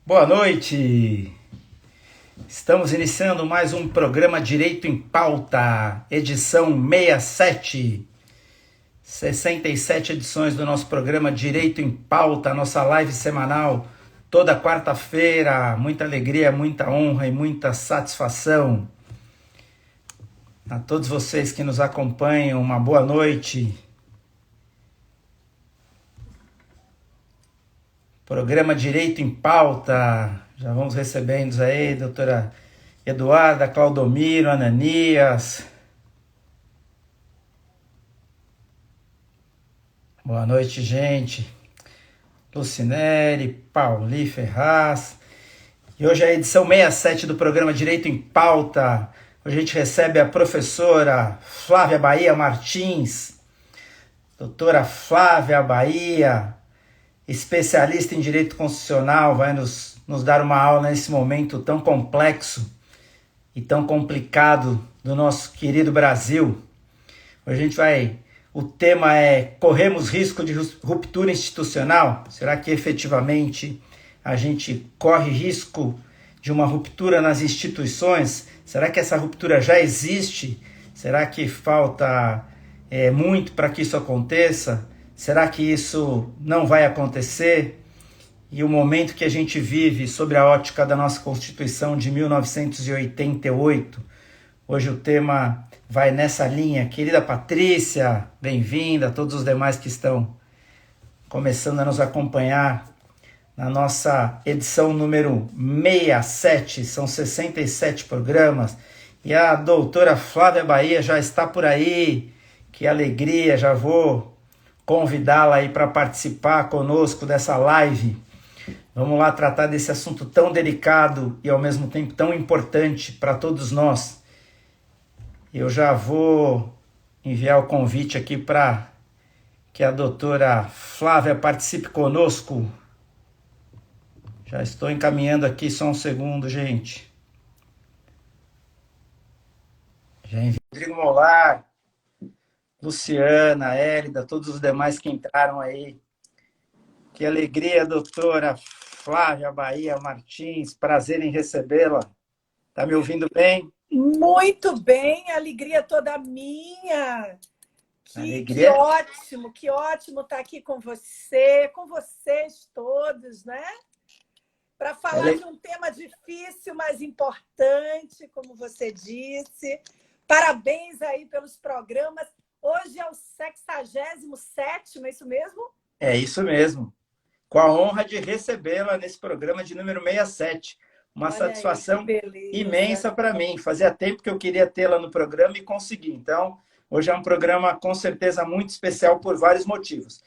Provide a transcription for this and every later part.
Boa noite! Estamos iniciando mais um programa Direito em Pauta, edição 67. 67 edições do nosso programa Direito em Pauta, nossa live semanal, toda quarta-feira. Muita alegria, muita honra e muita satisfação. A todos vocês que nos acompanham, uma boa noite. Programa Direito em Pauta, já vamos recebendo aí, doutora Eduarda, Claudomiro, Ananias. Boa noite, gente. Lucinere, Pauli Ferraz. E hoje é a edição 67 do programa Direito em Pauta. Hoje a gente recebe a professora Flávia Bahia Martins. Doutora Flávia Bahia, especialista em Direito Constitucional, vai nos dar uma aula nesse momento tão complexo e tão complicado do nosso querido Brasil. Hoje o tema é: corremos risco de ruptura institucional? Será que efetivamente a gente corre risco de uma ruptura nas instituições? Será que essa ruptura já existe? Será que falta muito para que isso aconteça? Será que isso não vai acontecer? E o momento que a gente vive sob a ótica da nossa Constituição de 1988, hoje o tema vai nessa linha. Querida Patrícia, bem-vinda, todos os demais que estão começando a nos acompanhar na nossa edição número 67, são 67 programas, e a doutora Flávia Bahia já está por aí. Que alegria, já vou convidá-la aí para participar conosco dessa live. Vamos lá tratar desse assunto tão delicado e ao mesmo tempo tão importante para todos nós. Eu já vou enviar o convite aqui para que a doutora Flávia participe conosco. Já estou encaminhando aqui, só um segundo, gente. Já enviei Rodrigo Molar, Luciana, Hélida, todos os demais que entraram aí. Que alegria, doutora Flávia Bahia Martins, prazer em recebê-la. Tá me ouvindo bem? Muito bem, alegria toda minha. Que ótimo estar aqui com você, com vocês todos, né? Para falar de um tema difícil, mas importante, como você disse. Parabéns aí pelos programas. Hoje é o 67º, é isso mesmo? É isso mesmo. Com a honra de recebê-la nesse programa de número 67. Uma satisfação imensa para mim. Fazia tempo que eu queria tê-la no programa e consegui. Então, hoje é um programa com certeza muito especial por vários motivos.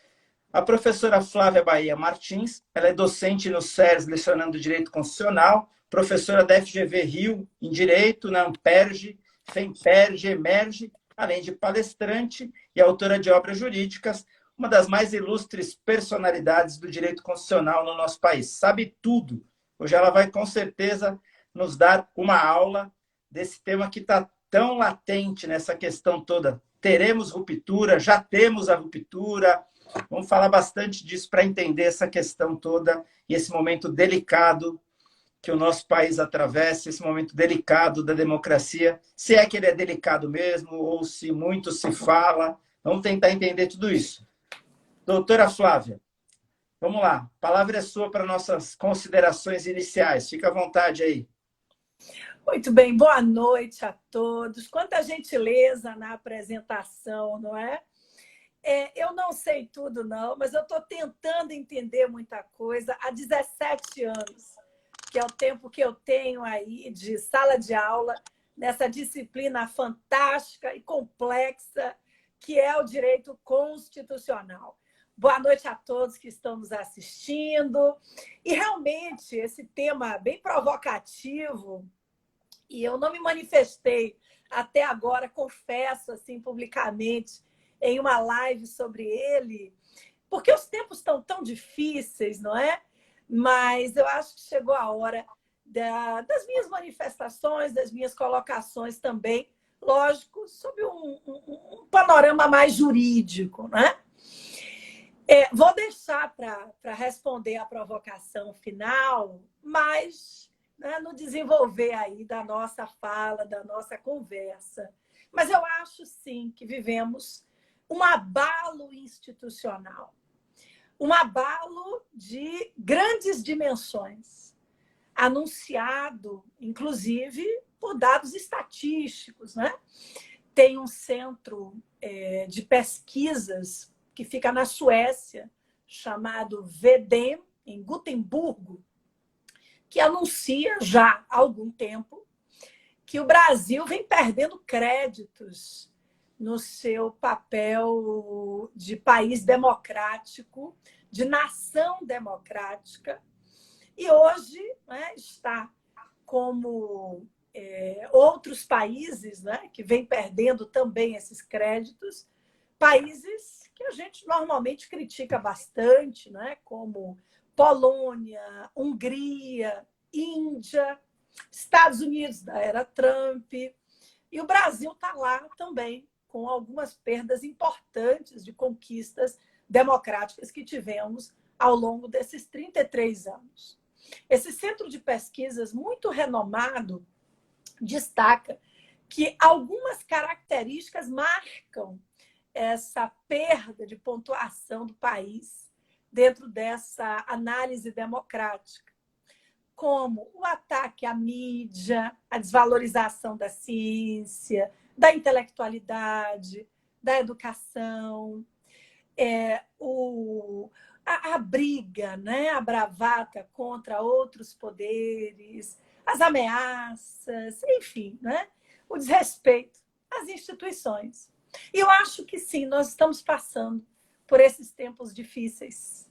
A professora Flávia Bahia Martins, ela é docente no SERS, lecionando Direito Constitucional, professora da FGV Rio em Direito, na Amperge, FEMPERGE, EMERGE, além de palestrante e autora de obras jurídicas, uma das mais ilustres personalidades do direito constitucional no nosso país. Sabe tudo. Hoje ela vai, com certeza, nos dar uma aula desse tema que está tão latente nessa questão toda. Teremos ruptura, já temos a ruptura. Vamos falar bastante disso para entender essa questão toda e esse momento delicado que o nosso país atravessa, esse momento delicado da democracia, se é que ele é delicado mesmo ou se muito se fala. Vamos tentar entender tudo isso. Doutora Flávia, vamos lá. A palavra é sua para nossas considerações iniciais. Fica à vontade aí. Muito bem, boa noite a todos. Quanta gentileza na apresentação, não é? Eu não sei tudo, não, mas eu estou tentando entender muita coisa há 17 anos, que é o tempo que eu tenho aí de sala de aula, nessa disciplina fantástica e complexa que é o direito constitucional. Boa noite a todos que estão nos assistindo. E realmente esse tema bem provocativo, e eu não me manifestei até agora, confesso assim publicamente, em uma live sobre ele, porque os tempos estão tão difíceis, não é? Mas eu acho que chegou a hora das minhas manifestações, das minhas colocações também, lógico, sob um panorama mais jurídico, né? Vou deixar para responder a provocação final, mas né, no desenvolver aí da nossa fala, da nossa conversa. Mas eu acho, sim, que vivemos um abalo institucional, um abalo de grandes dimensões, anunciado, inclusive, por dados estatísticos. Né? Tem um centro de pesquisas que fica na Suécia, chamado VDEM, em Gotemburgo, que anuncia já há algum tempo que o Brasil vem perdendo créditos no seu papel de país democrático, de nação democrática, e hoje né, está como outros países né, que vêm perdendo também esses créditos, países que a gente normalmente critica bastante, né, como Polônia, Hungria, Índia, Estados Unidos da era Trump, e o Brasil está lá também, com algumas perdas importantes de conquistas democráticas que tivemos ao longo desses 33 anos. Esse centro de pesquisas muito renomado destaca que algumas características marcam essa perda de pontuação do país dentro dessa análise democrática, como o ataque à mídia, a desvalorização da ciência, da intelectualidade, da educação, a briga, né? A bravata contra outros poderes, as ameaças, enfim, né? O desrespeito às instituições. E eu acho que sim, nós estamos passando por esses tempos difíceis.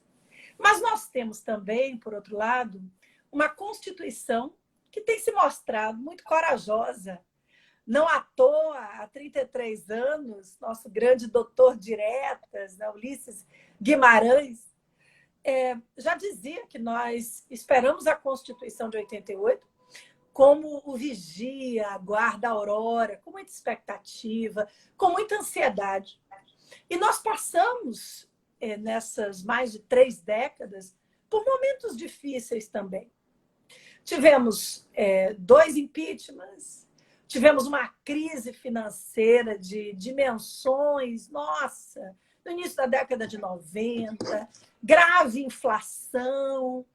Mas nós temos também, por outro lado, uma Constituição que tem se mostrado muito corajosa. Não à toa, há 33 anos, nosso grande doutor diretas, né, Ulisses Guimarães, já dizia que nós esperamos a Constituição de 88 como o vigia, a guarda, a aurora, com muita expectativa, com muita ansiedade. E nós passamos, nessas mais de 3 décadas, por momentos difíceis também. Tivemos 2 impeachments, tivemos uma crise financeira de dimensões, nossa, no início da década de 90, grave inflação.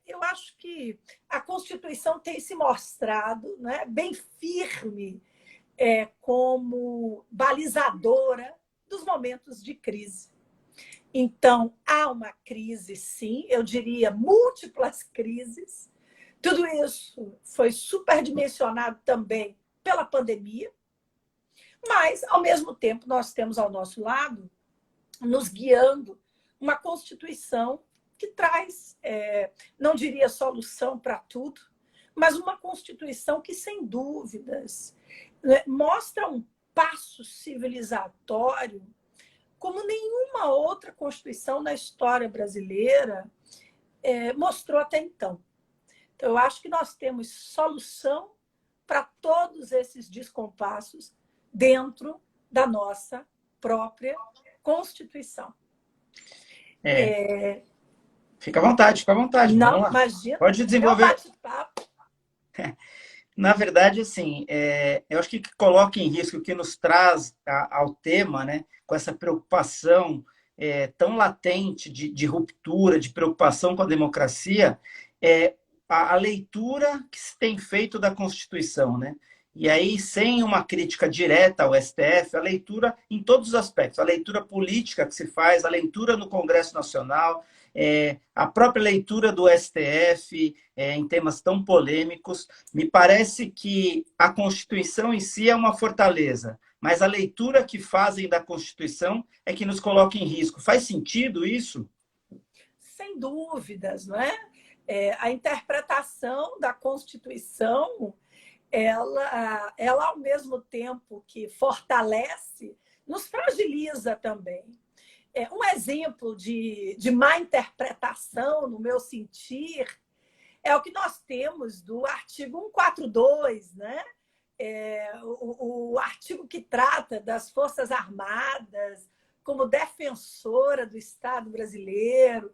Eu acho que a Constituição tem se mostrado né, bem firme como balizadora dos momentos de crise. Então, há uma crise, sim, eu diria múltiplas crises. Tudo isso foi superdimensionado também pela pandemia, mas, ao mesmo tempo, nós temos ao nosso lado, nos guiando, uma Constituição que traz, não diria solução para tudo, mas uma Constituição que, sem dúvidas, mostra um passo civilizatório como nenhuma outra Constituição na história brasileira mostrou até então. Então, eu acho que nós temos solução para todos esses descompassos dentro da nossa própria Constituição. Fica à vontade, fica à vontade. Não, vamos lá. imagina. Pode desenvolver. Bate-papo. Na verdade, assim, eu acho que coloca em risco, o que nos traz ao tema, né, com essa preocupação tão latente de ruptura, de preocupação com a democracia, a leitura que se tem feito da Constituição, né? E aí, sem uma crítica direta ao STF, a leitura em todos os aspectos, a leitura política que se faz, a leitura no Congresso Nacional, a própria leitura do STF em temas tão polêmicos. Me parece que a Constituição em si é uma fortaleza, mas a leitura que fazem da Constituição é que nos coloca em risco. Faz sentido isso? Sem dúvidas, não é? A interpretação da Constituição, ela, ao mesmo tempo que fortalece, nos fragiliza também. Um exemplo de má interpretação, no meu sentir, é o que nós temos do artigo 142, né? O artigo que trata das Forças Armadas como defensora do Estado brasileiro,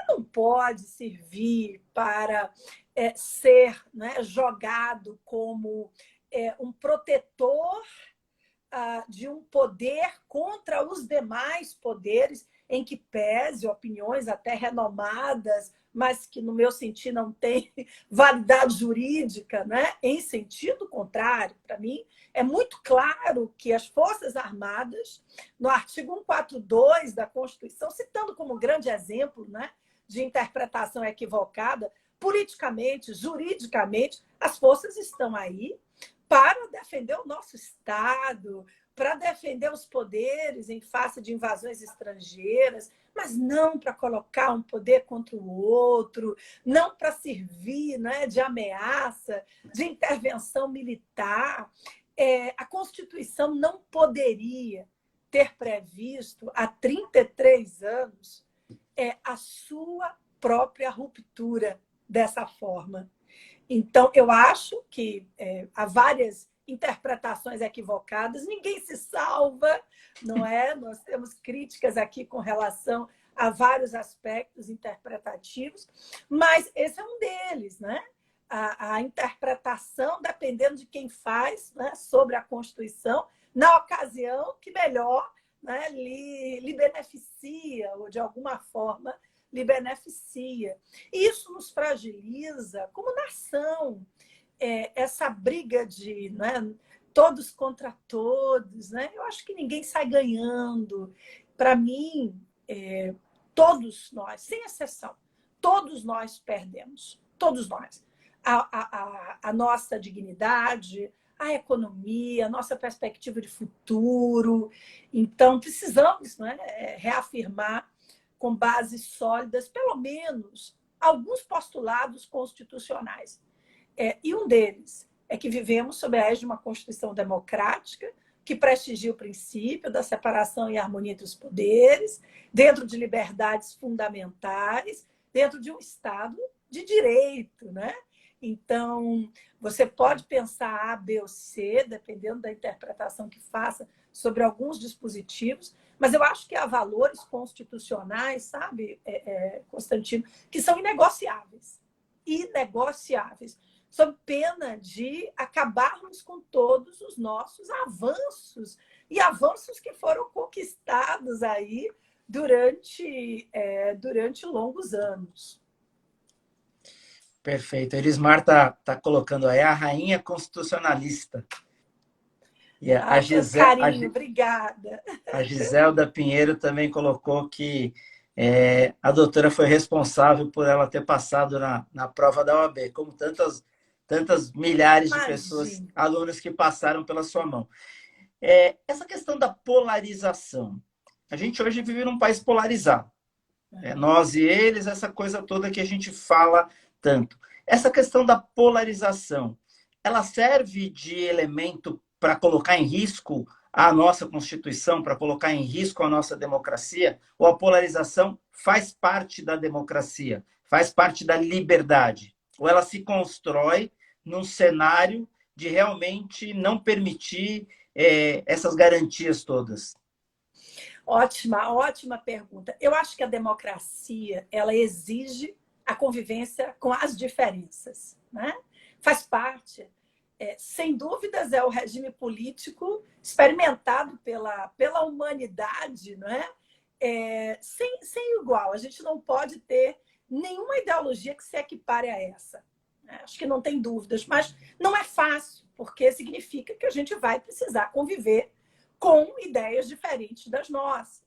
não pode servir para ser, né, jogado como um protetor de um poder contra os demais poderes, em que pese opiniões até renomadas, mas que, no meu sentido, não tem validade jurídica, né? Em sentido contrário. Para mim, é muito claro que as Forças Armadas, no artigo 142 da Constituição, citando como grande exemplo, né, de interpretação equivocada, politicamente, juridicamente, as forças estão aí para defender o nosso Estado, para defender os poderes em face de invasões estrangeiras, mas não para colocar um poder contra o outro, não para servir, né, de ameaça, de intervenção militar. A Constituição não poderia ter previsto, há 33 anos, a sua própria ruptura dessa forma. Então, eu acho que há várias interpretações equivocadas, ninguém se salva, não é? Nós temos críticas aqui com relação a vários aspectos interpretativos, mas esse é um deles, né? A interpretação, dependendo de quem faz, né, sobre a Constituição, na ocasião que melhor, né, lhe beneficia, ou de alguma forma lhe beneficia. Isso nos fragiliza como nação. Essa briga de, né, todos contra todos, né? Eu acho que ninguém sai ganhando. Para mim, todos nós, sem exceção, todos nós perdemos. Todos nós. A nossa dignidade, a economia, a nossa perspectiva de futuro. Então, precisamos, né, reafirmar com bases sólidas, pelo menos, alguns postulados constitucionais. E um deles é que vivemos sob a égide de uma Constituição democrática que prestigia o princípio da separação e harmonia entre os poderes, dentro de liberdades fundamentais, dentro de um Estado de direito, né? Então, você pode pensar A, B ou C, dependendo da interpretação que faça sobre alguns dispositivos, mas eu acho que há valores constitucionais, sabe, Constantino, que são inegociáveis. Inegociáveis. Sob pena de acabarmos com todos os nossos avanços, e avanços que foram conquistados aí durante longos anos. Perfeito. Elismar tá colocando aí a rainha constitucionalista. E Carinho, obrigada. A Giselda Pinheiro também colocou que a doutora foi responsável por ela ter passado na prova da OAB, como tantas milhares de pessoas, alunos que passaram pela sua mão. Essa questão da polarização. A gente hoje vive num país polarizado. Nós e eles, essa coisa toda que a gente fala tanto. Essa questão da polarização, ela serve de elemento para colocar em risco a nossa Constituição, para colocar em risco a nossa democracia? Ou a polarização faz parte da democracia, faz parte da liberdade? Ou ela se constrói num cenário de realmente não permitir essas garantias todas? Ótima pergunta. Eu acho que a democracia, ela exige a convivência com as diferenças, né? Faz parte. Sem dúvidas, é o regime político experimentado pela humanidade, não é? Sem igual. A gente não pode ter nenhuma ideologia que se equipare a essa. Né? Acho que não tem dúvidas, mas não é fácil, porque significa que a gente vai precisar conviver com ideias diferentes das nossas.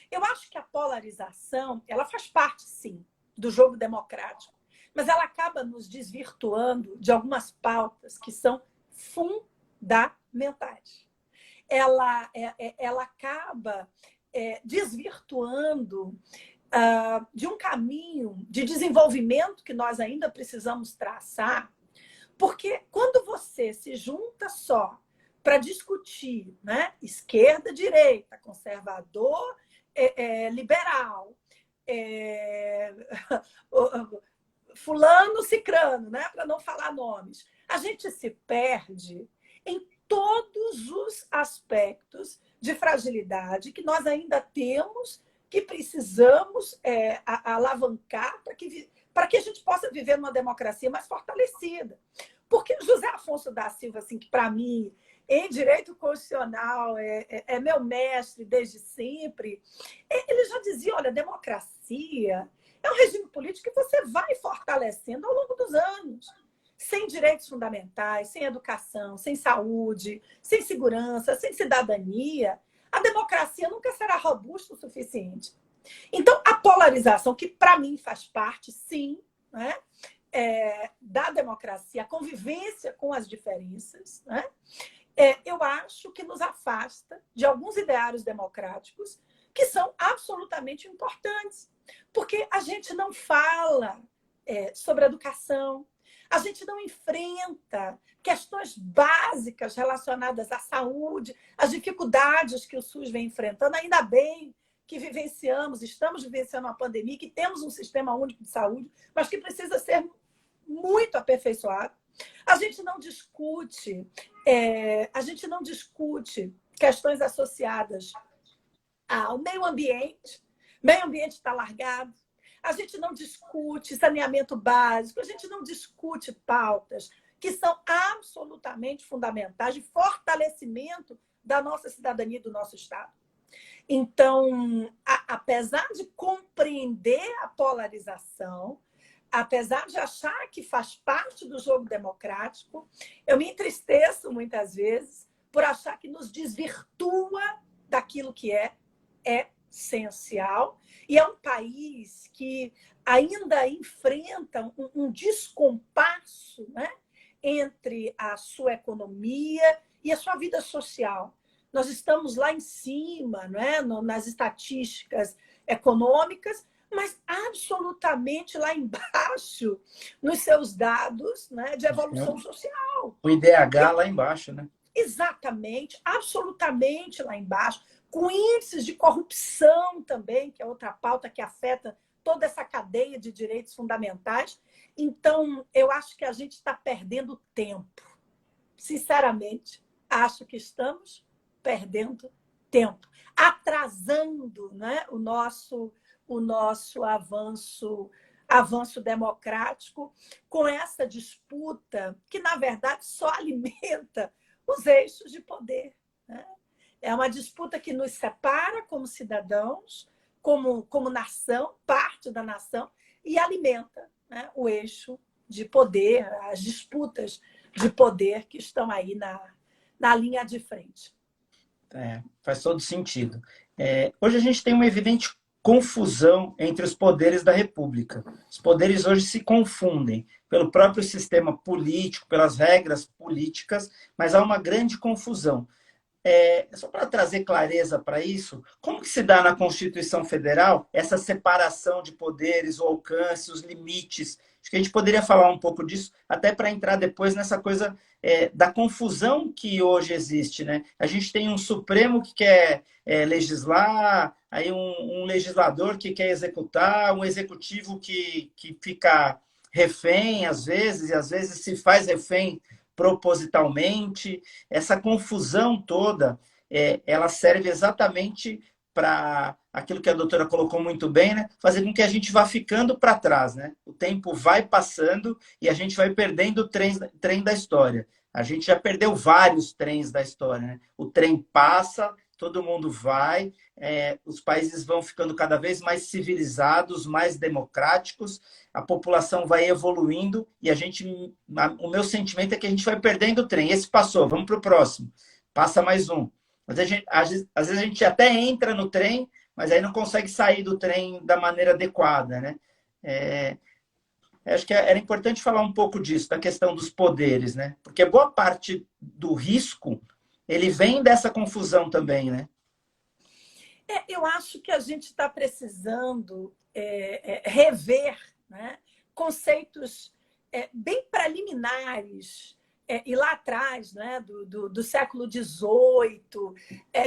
Eu acho que a polarização, ela faz parte, sim, do jogo democrático, mas ela acaba nos desvirtuando de algumas pautas que são fundamentais. Ela acaba desvirtuando de um caminho de desenvolvimento que nós ainda precisamos traçar, porque quando você se junta só para discutir, né, esquerda, direita, conservador, liberal, fulano, cicrano, né, para não falar nomes, a gente se perde em todos os aspectos de fragilidade que nós ainda temos, que precisamos alavancar para que a gente possa viver numa democracia mais fortalecida. Porque José Afonso da Silva, assim, que para mim, em direito constitucional, é meu mestre desde sempre, ele já dizia, olha, democracia é um regime político que você vai fortalecendo ao longo dos anos. Sem direitos fundamentais, sem educação, sem saúde, sem segurança, sem cidadania, a democracia nunca será robusta o suficiente. Então, a polarização, que para mim faz parte, sim, né, da democracia, a convivência com as diferenças, né, eu acho que nos afasta de alguns ideários democráticos que são absolutamente importantes. Porque a gente não fala sobre educação, a gente não enfrenta questões básicas relacionadas à saúde, as dificuldades que o SUS vem enfrentando. Ainda bem que estamos vivenciando uma pandemia, que temos um sistema único de saúde, mas que precisa ser muito aperfeiçoado. A gente não discute questões associadas ao meio ambiente. Meio ambiente está largado. A gente não discute saneamento básico, a gente não discute pautas que são absolutamente fundamentais de fortalecimento da nossa cidadania e do nosso Estado. Então, apesar de compreender a polarização, apesar de achar que faz parte do jogo democrático, eu me entristeço muitas vezes por achar que nos desvirtua daquilo que é essencial. E é um país que ainda enfrenta um descompasso, né, entre a sua economia e a sua vida social. Nós estamos lá em cima, né, nas estatísticas econômicas, mas absolutamente lá embaixo nos seus dados, né, de evolução social. O IDH lá embaixo, né? Exatamente, absolutamente lá embaixo, com índices de corrupção também, que é outra pauta que afeta toda essa cadeia de direitos fundamentais. Então, eu acho que a gente está perdendo tempo. Sinceramente, acho que estamos perdendo tempo, atrasando, né, o nosso avanço democrático com essa disputa que, na verdade, só alimenta os eixos de poder, né? É uma disputa que nos separa como cidadãos, como nação, parte da nação, e alimenta, né, o eixo de poder, as disputas de poder que estão aí na linha de frente. Faz todo sentido. Hoje a gente tem uma evidente confusão entre os poderes da República. Os poderes hoje se confundem pelo próprio sistema político, pelas regras políticas, mas há uma grande confusão. Só para trazer clareza para isso, como que se dá na Constituição Federal essa separação de poderes, o alcance, os limites? Acho que a gente poderia falar um pouco disso, até para entrar depois nessa coisa da confusão que hoje existe, né? A gente tem um Supremo que quer legislar, aí um legislador que quer executar, um executivo que fica refém, às vezes, e às vezes se faz refém propositalmente. Essa confusão toda, ela serve exatamente para aquilo que a doutora colocou muito bem, né? Fazer com que a gente vá ficando para trás, né? O tempo vai passando e a gente vai perdendo o trem da história. A gente já perdeu vários trens da história, né? O trem passa, todo mundo vai, os países vão ficando cada vez mais civilizados, mais democráticos, a população vai evoluindo e o meu sentimento é que a gente vai perdendo o trem. Esse passou, vamos para o próximo. Passa mais um. Mas às vezes a gente até entra no trem, mas aí não consegue sair do trem da maneira adequada, né? Acho que era importante falar um pouco disso, da questão dos poderes, né? Porque boa parte do risco, ele vem dessa confusão também, né? Eu acho que a gente está precisando rever, né, conceitos bem preliminares, e lá atrás, né, do século XVIII,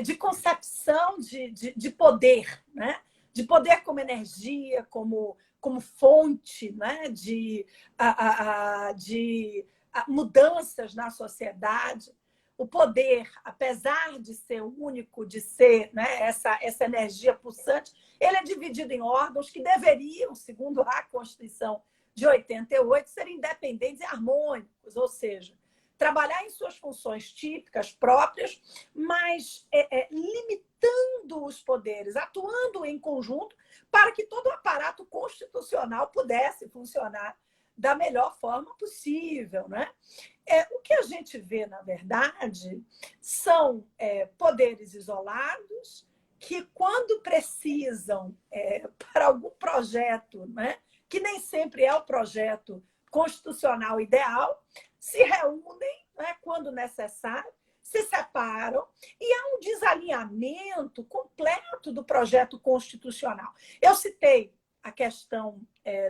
de concepção de poder, né? De poder como energia, como fonte, né, de mudanças na sociedade. o poder, apesar de ser único, de ser, né, essa energia pulsante, ele é dividido em órgãos que deveriam, segundo a Constituição de 88, ser independentes e harmônicos, ou seja, trabalhar em suas funções típicas próprias, mas limitando os poderes, atuando em conjunto para que todo o aparato constitucional pudesse funcionar da melhor forma possível, né? O que a gente vê, na verdade, são poderes isolados que, quando precisam para algum projeto, né, que nem sempre é o projeto constitucional ideal, se reúnem, né, quando necessário, se separam e há um desalinhamento completo do projeto constitucional. Eu citei a questão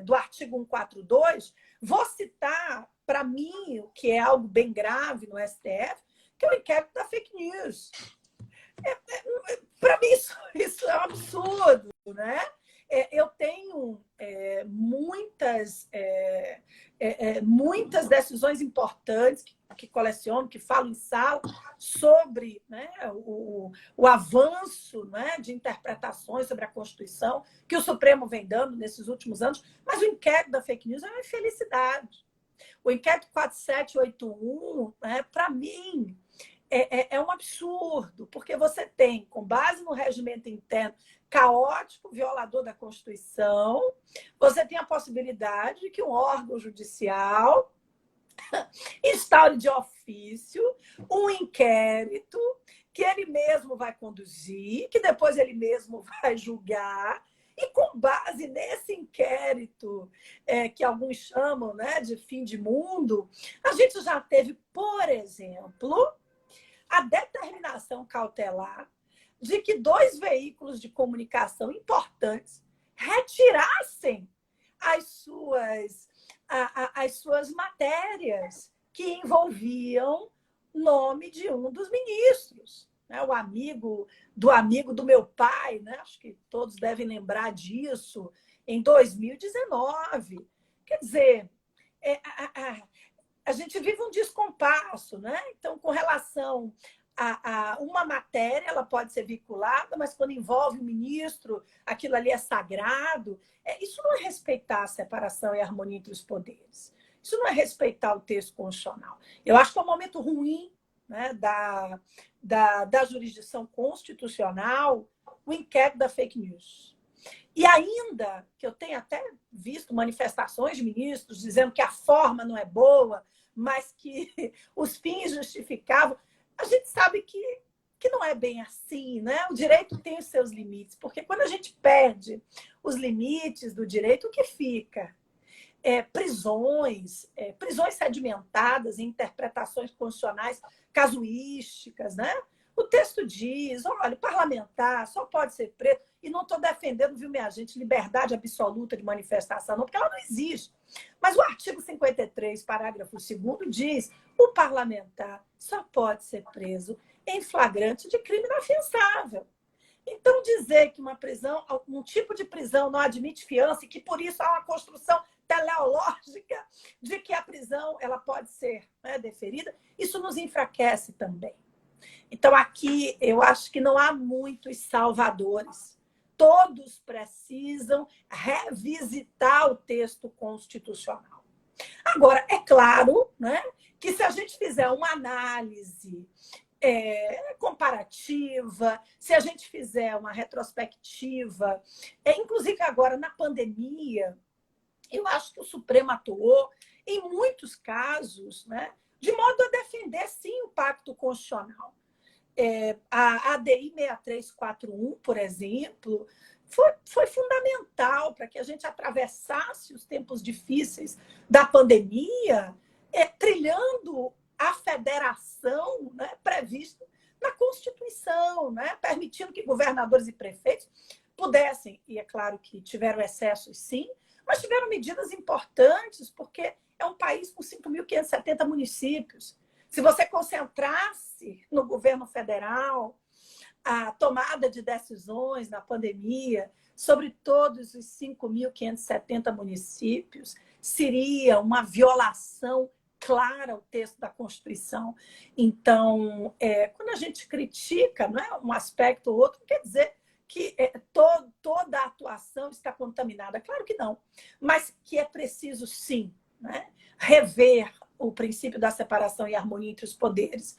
do artigo 142, vou citar, para mim, o que é algo bem grave no STF, que é o inquérito da fake news. Para mim, isso é um absurdo, né? Eu tenho muitas decisões importantes que coleciono, que falo em sala sobre, né, o avanço, né, de interpretações sobre a Constituição que o Supremo vem dando nesses últimos anos, mas o inquérito da fake news é uma infelicidade. O inquérito 4781, né, para mim, é um absurdo, porque você tem, com base no regimento interno caótico, violador da Constituição, você tem a possibilidade de que um órgão judicial instaure de ofício um inquérito que ele mesmo vai conduzir, que depois ele mesmo vai julgar, e com base nesse inquérito, que alguns chamam, né, de fim de mundo, a gente já teve, por exemplo, a determinação cautelar de que 2 veículos de comunicação importantes retirassem as suas matérias que envolviam nome de um dos ministros, né? O amigo do meu pai, né? Acho que todos devem lembrar disso, em 2019. Quer dizer, a gente vive um descompasso, né? Então, com relação a uma matéria, ela pode ser vinculada, mas quando envolve o ministro, aquilo ali é sagrado. Isso não é respeitar a separação e a harmonia entre os poderes. Isso não é respeitar o texto constitucional. Eu acho que é um momento ruim, né, da jurisdição constitucional, o inquérito da fake news. E ainda, que eu tenho até visto manifestações de ministros dizendo que a forma não é boa, mas que os fins justificavam, a gente sabe que não é bem assim, né? O direito tem os seus limites, porque quando a gente perde os limites do direito, o que fica? Prisões sedimentadas em interpretações constitucionais casuísticas, né? O texto diz, olha, o parlamentar só pode ser preso, e não estou defendendo, viu, minha gente, liberdade absoluta de manifestação, não, porque ela não existe. Mas o artigo 53, parágrafo 2º, diz o parlamentar só pode ser preso em flagrante de crime inafiançável. Então, dizer que uma prisão, um tipo de prisão não admite fiança e que, por isso, há uma construção teleológica de que a prisão ela pode ser, né, deferida, isso nos enfraquece também. Então, aqui, eu acho que não há muitos salvadores. Todos precisam revisitar o texto constitucional. Agora, é claro, né, que se a gente fizer uma análise comparativa, se a gente fizer uma retrospectiva, inclusive agora na pandemia, eu acho que o Supremo atuou, em muitos casos, né, de modo a defender, sim, o pacto constitucional. A ADI 6341, por exemplo, foi fundamental para que a gente atravessasse os tempos difíceis da pandemia, trilhando a federação, né, prevista na Constituição, né, permitindo que governadores e prefeitos pudessem, e é claro que tiveram excessos, sim, mas tiveram medidas importantes, porque é um país com 5.570 municípios. Se você concentrasse no governo federal a tomada de decisões na pandemia sobre todos os 5.570 municípios, seria uma violação clara o texto da Constituição. Então, quando a gente critica, não é, um aspecto ou outro, não quer dizer que toda a atuação está contaminada. Claro que não, mas que é preciso, sim, né, rever o princípio da separação e harmonia entre os poderes,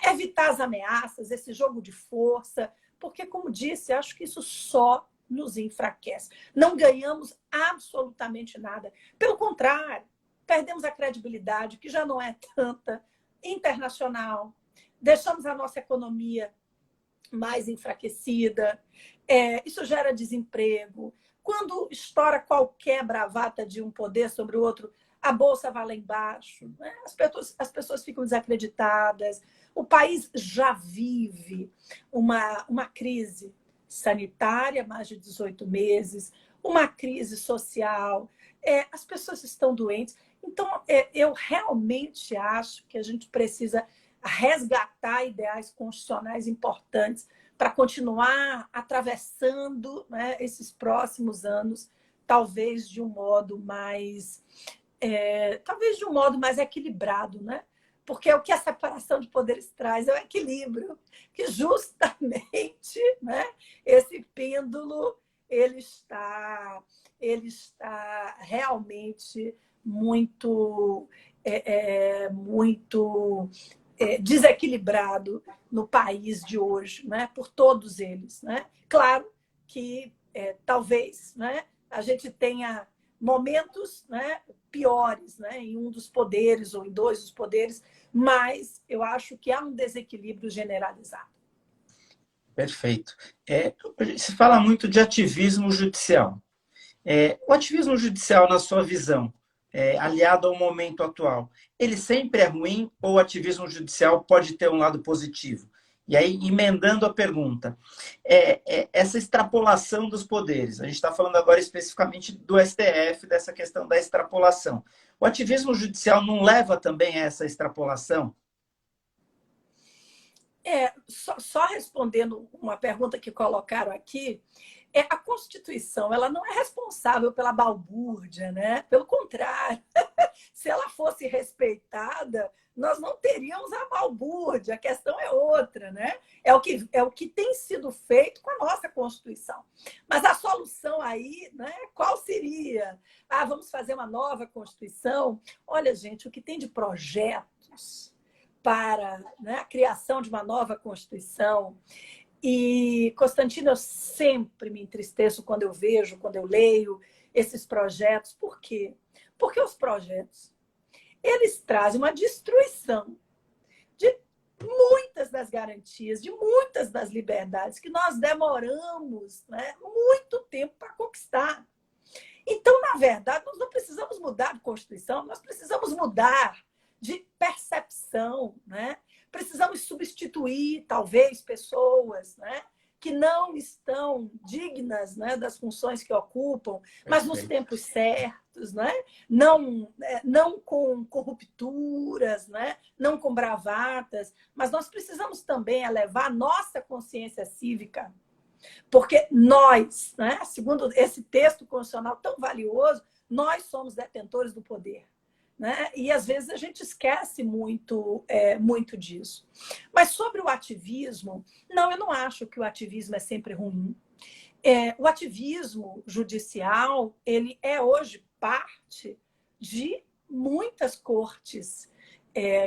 evitar as ameaças, esse jogo de força, porque, como disse, acho que isso só nos enfraquece. Não ganhamos absolutamente nada. Pelo contrário, perdemos a credibilidade, que já não é tanta, internacional, deixamos a nossa economia mais enfraquecida, isso gera desemprego. Quando estoura qualquer bravata de um poder sobre o outro, a bolsa vai lá embaixo, né? As pessoas ficam desacreditadas, o país já vive uma crise sanitária, mais de 18 meses, uma crise social, as pessoas estão doentes. Então, eu realmente acho que a gente precisa resgatar ideais constitucionais importantes para continuar atravessando, né, esses próximos anos, talvez de um modo mais equilibrado, né? Porque o que a separação de poderes traz é o equilíbrio, que justamente, né, esse pêndulo ele está realmente muito, muito desequilibrado no país de hoje, né, por todos eles, né? Claro que talvez, né, a gente tenha momentos, né, piores, né, em um dos poderes ou em dois dos poderes, mas eu acho que há um desequilíbrio generalizado. Perfeito. Se fala muito de ativismo judicial. O ativismo judicial, na sua visão, aliado ao momento atual, ele sempre é ruim ou o ativismo judicial pode ter um lado positivo? E aí, emendando a pergunta, essa extrapolação dos poderes, a gente está falando agora especificamente do STF, dessa questão da extrapolação. O ativismo judicial não leva também a essa extrapolação? Só respondendo uma pergunta que colocaram aqui, a Constituição ela não é responsável pela balbúrdia, né? Pelo contrário, se ela fosse respeitada, nós não teríamos a balbúrdia, a questão é outra, né? É o que tem sido feito com a nossa Constituição. Mas a solução aí, né, qual seria? Vamos fazer uma nova Constituição? Olha, gente, o que tem de projetos para, né, a criação de uma nova Constituição. E, Constantino, eu sempre me entristeço quando eu vejo, quando eu leio esses projetos. Por quê? Porque os projetos, eles trazem uma destruição de muitas das garantias, de muitas das liberdades que nós demoramos, né, muito tempo para conquistar. Então, na verdade, nós não precisamos mudar de Constituição, nós precisamos mudar de percepção, né? Precisamos substituir, talvez, pessoas, né, que não estão dignas, né, das funções que ocupam, mas nos tempos certos, né? Não com corrupturas, né? Não com bravatas, mas nós precisamos também elevar a nossa consciência cívica, porque nós, né, segundo esse texto constitucional tão valioso, nós somos detentores do poder. Né? E às vezes a gente esquece muito disso. Mas sobre o ativismo, não, eu não acho que o ativismo é sempre ruim. O ativismo judicial, ele é hoje parte de muitas cortes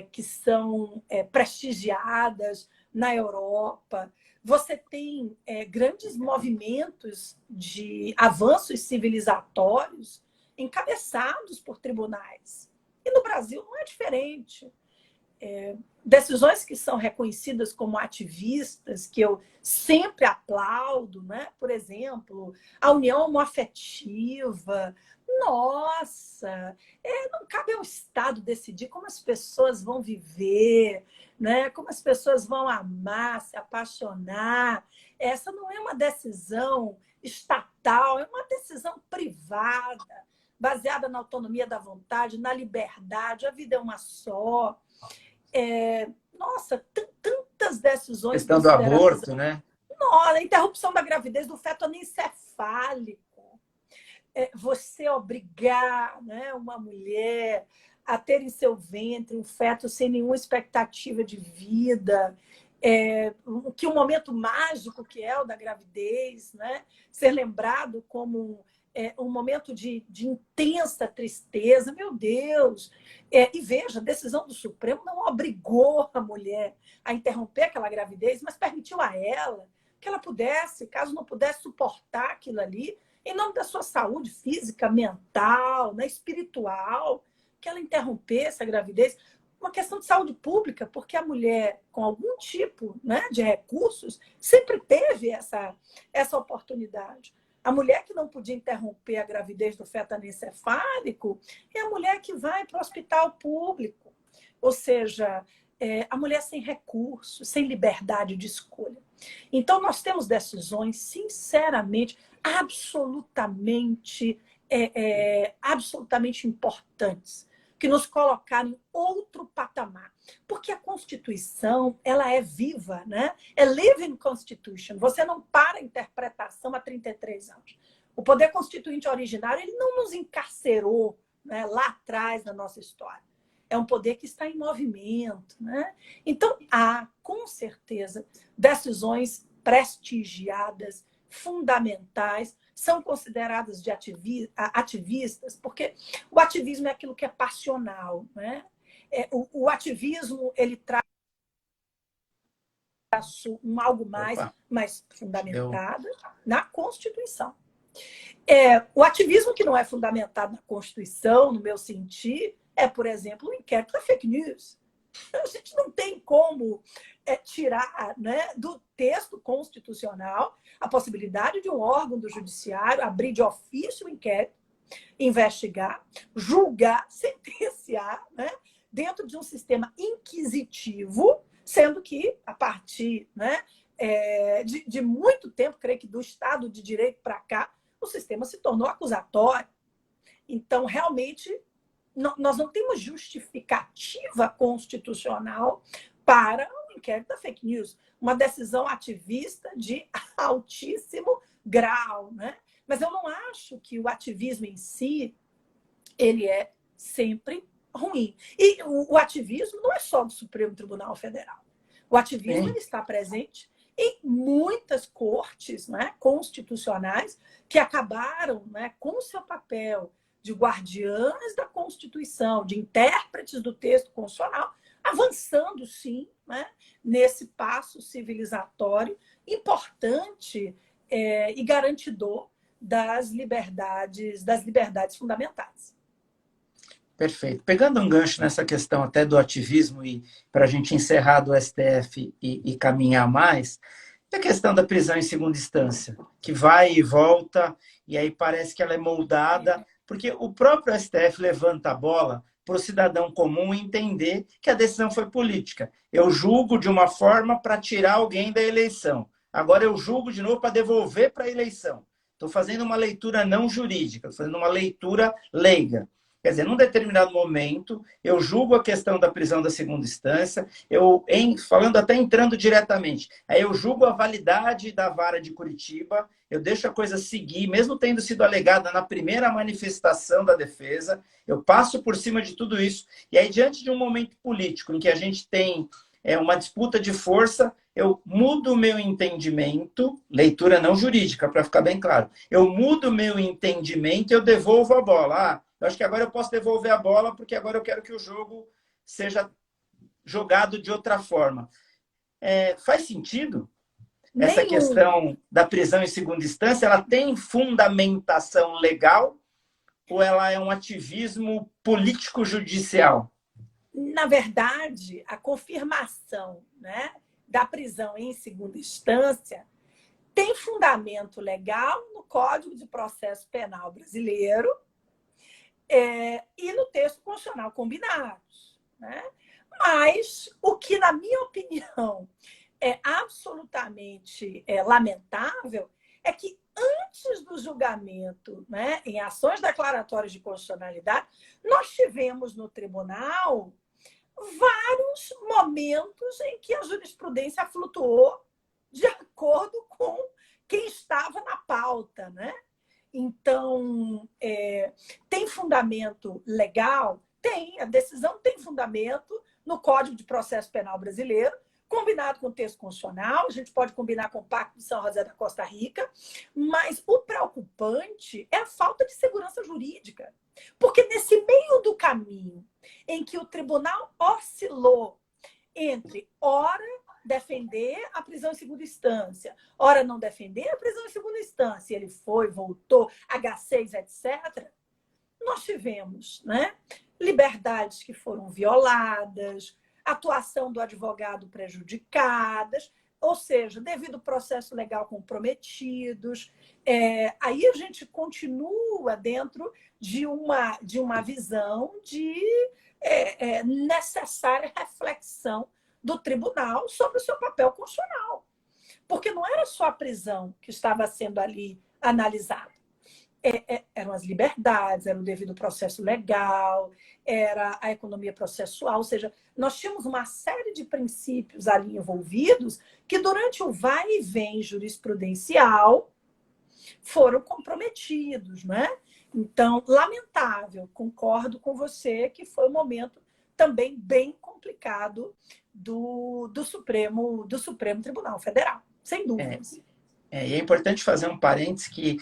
que são prestigiadas na Europa. Você tem grandes movimentos de avanços civilizatórios encabeçados por tribunais. E no Brasil não é diferente. Decisões que são reconhecidas como ativistas, que eu sempre aplaudo, né? Por exemplo, a união homoafetiva. Nossa, não cabe ao Estado decidir como as pessoas vão viver, né? Como as pessoas vão amar, se apaixonar. Essa não é uma decisão estatal, é uma decisão privada, baseada na autonomia da vontade, na liberdade. A vida é uma só. Nossa, tantas decisões. A questão do aborto, né? Nossa, a interrupção da gravidez do feto anencefálico. você obrigar, né, uma mulher a ter em seu ventre um feto sem nenhuma expectativa de vida, que um momento mágico que é o da gravidez, né, ser lembrado como um momento de intensa tristeza, meu Deus. E veja, a decisão do Supremo não obrigou a mulher a interromper aquela gravidez, mas permitiu a ela que ela pudesse, caso não pudesse suportar aquilo ali, em nome da sua saúde física, mental, né, espiritual, que ela interrompesse a gravidez. Uma questão de saúde pública, porque a mulher com algum tipo, né, de recursos sempre teve essa oportunidade. A mulher que não podia interromper a gravidez do feto anencefálico é a mulher que vai para o hospital público. Ou seja, a mulher sem recursos, sem liberdade de escolha. Então, nós temos decisões, sinceramente, absolutamente importantes, que nos colocaram em outro patamar. Porque a Constituição, ela é viva, né? É living Constitution. Você não para a interpretação há 33 anos. O poder constituinte originário, ele não nos encarcerou, né, lá atrás na nossa história. É um poder que está em movimento, né? Então, há, com certeza, decisões prestigiadas, fundamentais, são consideradas de ativistas, porque o ativismo é aquilo que é passional, né? O ativismo, ele traz algo mais fundamentado na Constituição. O ativismo que não é fundamentado na Constituição, no meu sentir, por exemplo, o inquérito da fake news. A gente não tem como tirar, né, do texto constitucional a possibilidade de um órgão do judiciário abrir de ofício o inquérito, investigar, julgar, sentenciar, né, dentro de um sistema inquisitivo, sendo que, a partir, né, de muito tempo, creio que do Estado de Direito para cá, o sistema se tornou acusatório. Então, realmente, nós não temos justificativa constitucional para o inquérito da fake news. Uma decisão ativista de altíssimo grau, né? Mas eu não acho que o ativismo em si ele é sempre ruim. E o ativismo não é só do Supremo Tribunal Federal. O ativismo ele está presente em muitas cortes, né, constitucionais que acabaram, né, com o seu papel de guardiãs da Constituição, de intérpretes do texto constitucional, avançando, sim, né, nesse passo civilizatório importante e garantidor das liberdades fundamentais. Perfeito. Pegando um gancho nessa questão até do ativismo e para a gente encerrar do STF e caminhar mais, a questão da prisão em segunda instância, que vai e volta, e aí parece que ela é moldada, porque o próprio STF levanta a bola para o cidadão comum entender que a decisão foi política. Eu julgo de uma forma para tirar alguém da eleição. Agora eu julgo de novo para devolver para a eleição. Estou fazendo uma leitura não jurídica, estou fazendo uma leitura leiga. Quer dizer, num determinado momento, eu julgo a questão da prisão da segunda instância, falando até entrando diretamente, aí eu julgo a validade da vara de Curitiba, eu deixo a coisa seguir, mesmo tendo sido alegada na primeira manifestação da defesa, eu passo por cima de tudo isso, e aí, diante de um momento político em que a gente tem uma disputa de força, eu mudo o meu entendimento, leitura não jurídica, para ficar bem claro, eu mudo o meu entendimento e eu devolvo a bola. Eu acho que agora eu posso devolver a bola porque agora eu quero que o jogo seja jogado de outra forma. Faz sentido? Essa questão da prisão em segunda instância, ela tem fundamentação legal ou ela é um ativismo político-judicial? Na verdade, a confirmação, né, da prisão em segunda instância tem fundamento legal no Código de Processo Penal brasileiro, e no texto constitucional combinados, né? Mas o que, na minha opinião, é absolutamente lamentável é que antes do julgamento, né, em ações declaratórias de constitucionalidade, nós tivemos no tribunal vários momentos em que a jurisprudência flutuou de acordo com quem estava na pauta, né? Então, tem fundamento legal? Tem, a decisão tem fundamento no Código de Processo Penal brasileiro, combinado com o texto constitucional, a gente pode combinar com o Pacto de São José da Costa Rica, mas o preocupante é a falta de segurança jurídica. Porque nesse meio do caminho em que o tribunal oscilou entre, ora, defender a prisão em segunda instância, ora, não defender a prisão em segunda instância, ele foi, voltou, H6, etc., nós tivemos, né, liberdades que foram violadas, atuação do advogado prejudicadas, ou seja, devido ao processo legal comprometidos. Aí a gente continua dentro de uma visão de necessária reflexão do tribunal sobre o seu papel constitucional. Porque não era só a prisão que estava sendo ali analisada. Eram as liberdades, era o devido processo legal, era a economia processual, ou seja, nós tínhamos uma série de princípios ali envolvidos que, durante o vai e vem jurisprudencial, foram comprometidos, né? Então, lamentável, concordo com você que foi um momento também bem complicado do Supremo Tribunal Federal, sem dúvidas. E é importante fazer um parênteses que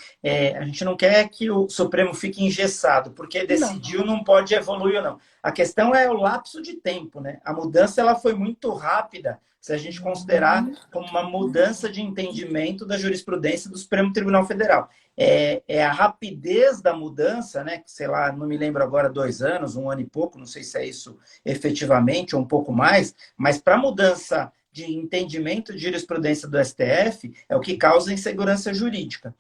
a gente não quer que o Supremo fique engessado, porque decidiu não pode evoluir ou não. A questão é o lapso de tempo, né? A mudança ela foi muito rápida, se a gente considerar como uma mudança de entendimento da jurisprudência do Supremo Tribunal Federal. É a rapidez da mudança, né? Que, sei lá, não me lembro agora, 2 anos, 1 ano e pouco, não sei se é isso efetivamente ou um pouco mais, mas para a mudança de entendimento de jurisprudência do STF é o que causa insegurança jurídica.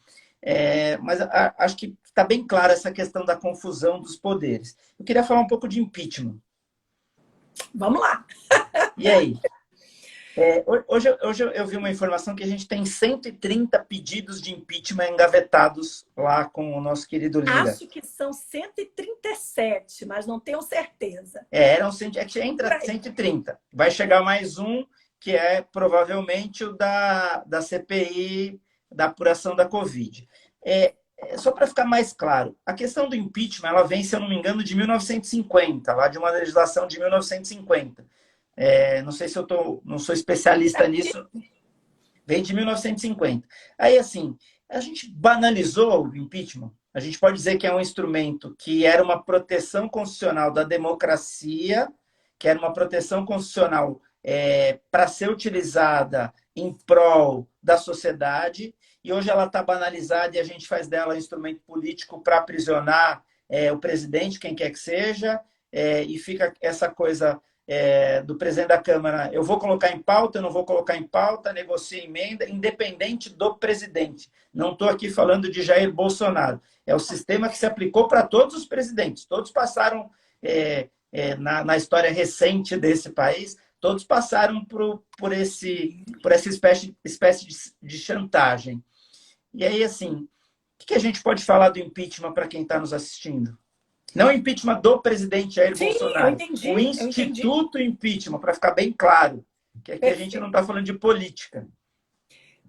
Mas acho que está bem clara essa questão da confusão dos poderes. Eu queria falar um pouco de impeachment. Vamos lá. E aí? Hoje eu vi uma informação que a gente tem 130 pedidos de impeachment engavetados lá com o nosso querido Lira. Acho que são 137, mas não tenho certeza. Que entra 130. Vai chegar mais um, que é provavelmente o da CPI, da apuração da Covid. Só para ficar mais claro, a questão do impeachment, ela vem, se eu não me engano, de 1950, lá de uma legislação de 1950. Não sei se não sou especialista nisso, vem de 1950. Aí, assim, a gente banalizou o impeachment. A gente pode dizer que é um instrumento que era uma proteção constitucional da democracia, que era uma proteção constitucional para ser utilizada em prol da sociedade, e hoje ela está banalizada e a gente faz dela um instrumento político para aprisionar o presidente, quem quer que seja, e fica essa coisa do presidente da Câmara, eu vou colocar em pauta, eu não vou colocar em pauta, negocia emenda, independente do presidente. Não estou aqui falando de Jair Bolsonaro. É o sistema que se aplicou para todos os presidentes. Todos passaram, na história recente desse país, todos passaram por essa espécie de chantagem. E aí, assim, o que a gente pode falar do impeachment para quem está nos assistindo? Não o impeachment do presidente Jair Bolsonaro. Eu entendi, o Instituto Impeachment, para ficar bem claro, que aqui a gente não está falando de política.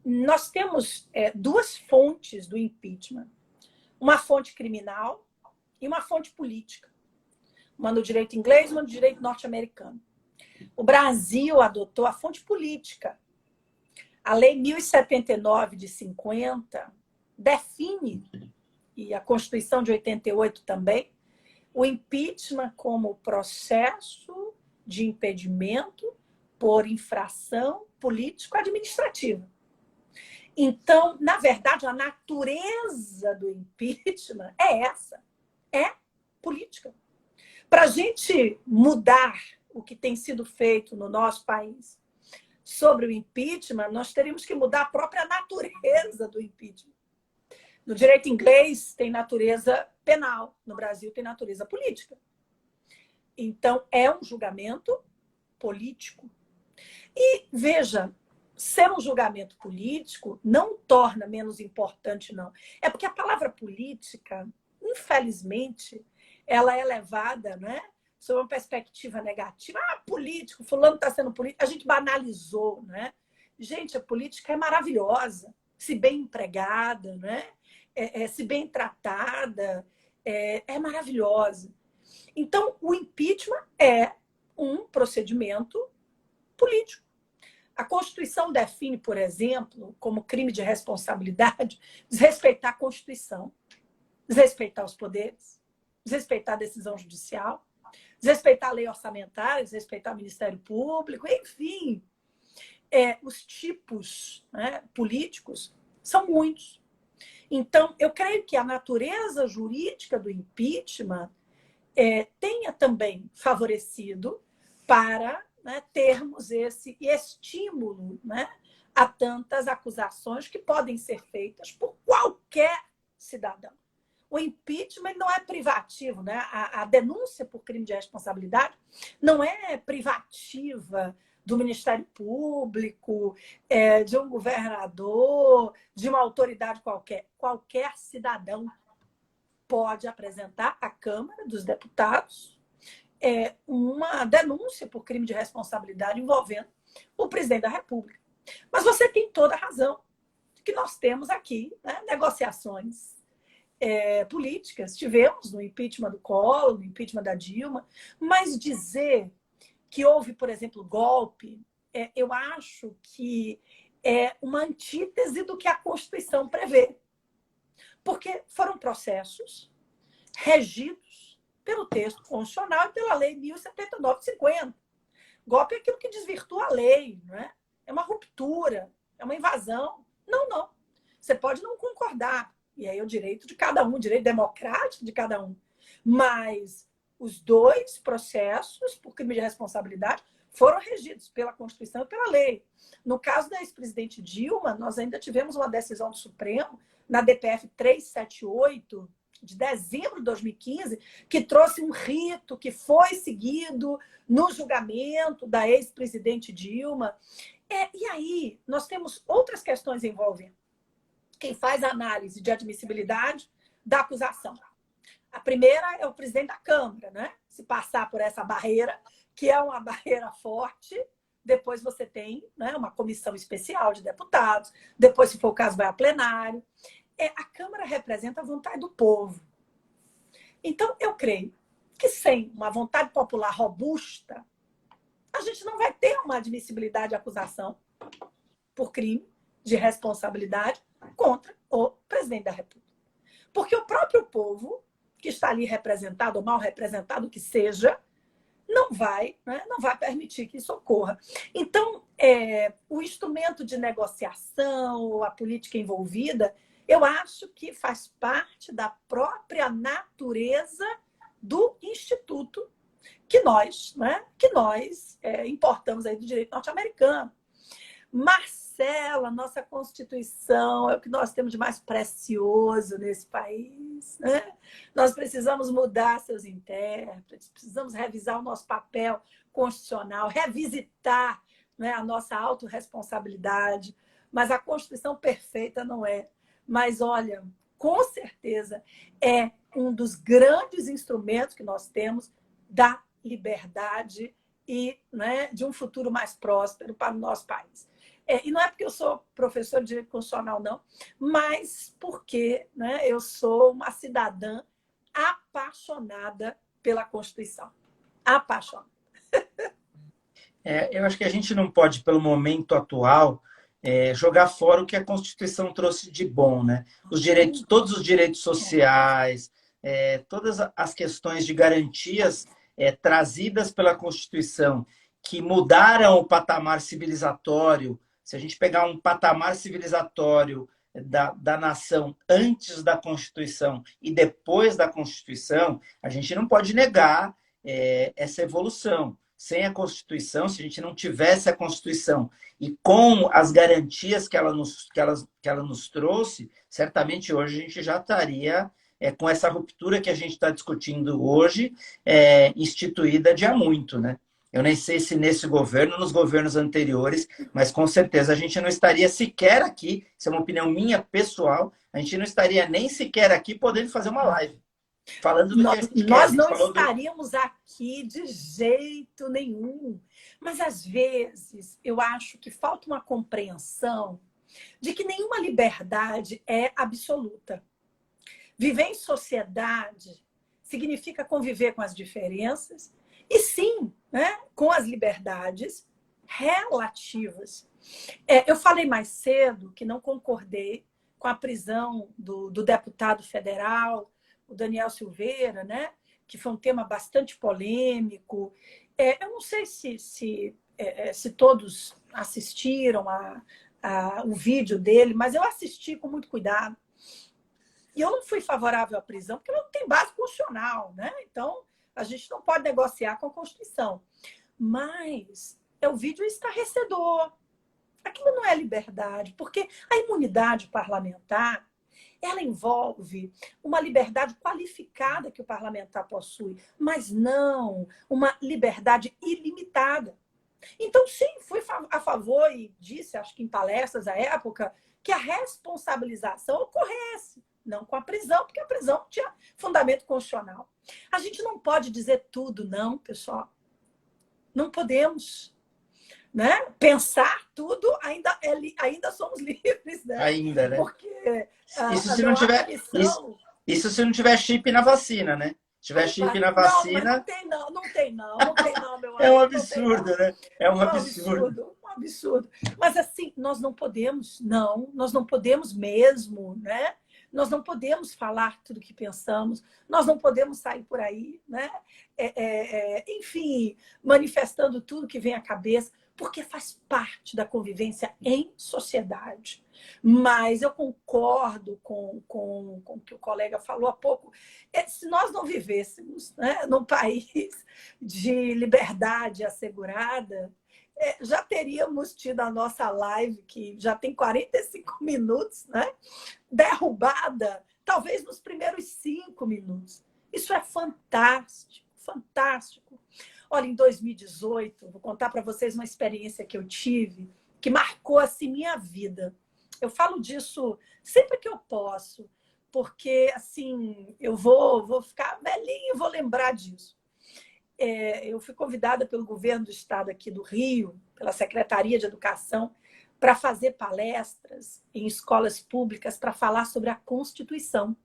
Nós temos 2 fontes do impeachment. Uma fonte criminal e uma fonte política. Uma no direito inglês e uma no direito norte-americano. O Brasil adotou a fonte política. A Lei 1079 de 50 define, e a Constituição de 88 também, o impeachment como processo de impedimento por infração político-administrativa. Então, na verdade, a natureza do impeachment é essa, é política. Para a gente mudar o que tem sido feito no nosso país sobre o impeachment, nós teríamos que mudar a própria natureza do impeachment. No direito inglês tem natureza penal, no Brasil tem natureza política. Então, é um julgamento político. E, veja, ser um julgamento político não torna menos importante, não. É porque a palavra política, infelizmente, ela é levada, né, sob uma perspectiva negativa. Político, fulano está sendo político. A gente banalizou, né? Gente, a política é maravilhosa, se bem empregada, né? se bem tratada, é maravilhosa. Então, o impeachment é um procedimento político. A Constituição define, por exemplo, como crime de responsabilidade, desrespeitar a Constituição, desrespeitar os poderes, desrespeitar a decisão judicial, desrespeitar a lei orçamentária, desrespeitar o Ministério Público, enfim. Os tipos, né, políticos são muitos. Então, eu creio que a natureza jurídica do impeachment tenha também favorecido para, né, termos esse estímulo, né, a tantas acusações que podem ser feitas por qualquer cidadão. O impeachment não é privativo, né? A denúncia por crime de responsabilidade não é privativa do Ministério Público, de um governador, de uma autoridade qualquer. Qualquer cidadão pode apresentar à Câmara dos Deputados uma denúncia por crime de responsabilidade envolvendo o presidente da República. Mas você tem toda a razão que nós temos aqui, né, negociações políticas. Tivemos no impeachment do Collor, no impeachment da Dilma, mas dizer que houve, por exemplo, golpe, eu acho que é uma antítese do que a Constituição prevê. Porque foram processos regidos pelo texto constitucional e pela Lei 1079/50. Golpe é aquilo que desvirtua a lei, não é? É uma ruptura, é uma invasão. Não. Você pode não concordar, e aí é o direito de cada um, o direito democrático de cada um. Mas os dois processos por crime de responsabilidade foram regidos pela Constituição e pela lei. No caso da ex-presidente Dilma, nós ainda tivemos uma decisão do Supremo, na DPF 378, de dezembro de 2015, que trouxe um rito que foi seguido no julgamento da ex-presidente Dilma. E aí, nós temos outras questões envolvendo quem faz a análise de admissibilidade da acusação. A primeira é o presidente da Câmara, né? Se passar por essa barreira, que é uma barreira forte, depois você tem, né, uma comissão especial de deputados, depois, se for o caso, vai a plenário. A Câmara representa a vontade do povo. Então, eu creio que sem uma vontade popular robusta, a gente não vai ter uma admissibilidade de acusação por crime de responsabilidade contra o presidente da República. Porque o próprio povo, que está ali representado, ou mal representado que seja, não vai permitir que isso ocorra. Então, o instrumento de negociação, a política envolvida, eu acho que faz parte da própria natureza do instituto que nós importamos aí do direito norte-americano. Marcela, nossa Constituição é o que nós temos de mais precioso nesse país, né? Nós precisamos mudar seus intérpretes, precisamos revisar o nosso papel constitucional, revisitar, né, a nossa autorresponsabilidade, mas a Constituição perfeita não é. Mas, olha, com certeza é um dos grandes instrumentos que nós temos da liberdade e, né, de um futuro mais próspero para o nosso país. E não é porque eu sou professora de direito constitucional, não, mas porque, né, eu sou uma cidadã apaixonada pela Constituição. Apaixonada. Eu acho que a gente não pode, pelo momento atual, jogar fora o que a Constituição trouxe de bom, né? Os direitos, todos os direitos sociais, todas as questões de garantias trazidas pela Constituição, que mudaram o patamar civilizatório. Se a gente pegar um patamar civilizatório da nação antes da Constituição e depois da Constituição, a gente não pode negar essa evolução. Sem a Constituição, se a gente não tivesse a Constituição e com as garantias que ela nos trouxe, certamente hoje a gente já estaria com essa ruptura que a gente está discutindo hoje, instituída de há muito, né? Eu nem sei se nesse governo, nos governos anteriores, mas com certeza a gente não estaria sequer aqui, isso é uma opinião minha pessoal, a gente não estaria nem sequer aqui podendo fazer uma live. Falando do que a gente nós quer, não estaríamos aqui de jeito nenhum. Mas, às vezes, eu acho que falta uma compreensão de que nenhuma liberdade é absoluta. Viver em sociedade significa conviver com as diferenças e, sim, né, com as liberdades relativas. Eu falei mais cedo que não concordei com a prisão do deputado federal, o Daniel Silveira, né, que foi um tema bastante polêmico. Eu não sei se todos assistiram o vídeo dele, mas eu assisti com muito cuidado. E eu não fui favorável à prisão, porque ela não tem base constitucional, né? Então, a gente não pode negociar com a Constituição. Mas é um vídeo estarrecedor. Aquilo não é liberdade, porque a imunidade parlamentar ela envolve uma liberdade qualificada que o parlamentar possui, mas não uma liberdade ilimitada. Então, sim, fui a favor e disse, acho que em palestras à época, que a responsabilização ocorresse, não com a prisão, porque a prisão não tinha fundamento constitucional. A gente não pode dizer tudo, não, pessoal. Não podemos. Né? Pensar tudo, ainda somos livres. Né? Ainda, né? Porque isso se não tiver isso se não tiver chip na vacina, né? Se tiver chip na vacina... Não tem não, meu amigo. É um absurdo, né? É um absurdo. Um absurdo. Mas assim, nós não podemos mesmo, né? Nós não podemos falar tudo o que pensamos, nós não podemos sair por aí, né? Enfim, manifestando tudo que vem à cabeça, porque faz parte da convivência em sociedade. Mas eu concordo com o que o colega falou há pouco. Se nós não vivêssemos, né, num país de liberdade assegurada, já teríamos tido a nossa live, que já tem 45 minutos, né, derrubada, talvez nos primeiros 5 minutos. Isso é fantástico, fantástico. Olha, em 2018, vou contar para vocês uma experiência que eu tive, que marcou assim minha vida. Eu falo disso sempre que eu posso, porque assim, eu vou ficar velhinha e vou lembrar disso. Eu fui convidada pelo governo do estado aqui do Rio, pela Secretaria de Educação, para fazer palestras em escolas públicas para falar sobre a Constituição.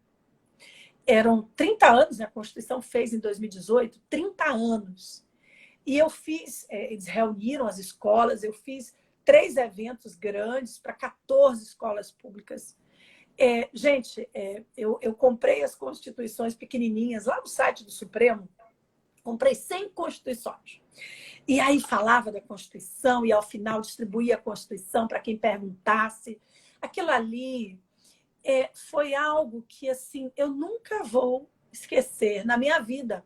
Eram 30 anos, né? A Constituição fez em 2018, 30 anos. E eu fiz, eles reuniram as escolas, eu fiz 3 eventos grandes para 14 escolas públicas. Gente, eu comprei as constituições pequenininhas lá no site do Supremo, comprei 100 constituições. E aí falava da Constituição e ao final distribuía a Constituição para quem perguntasse. Aquilo ali foi algo que assim, eu nunca vou esquecer na minha vida.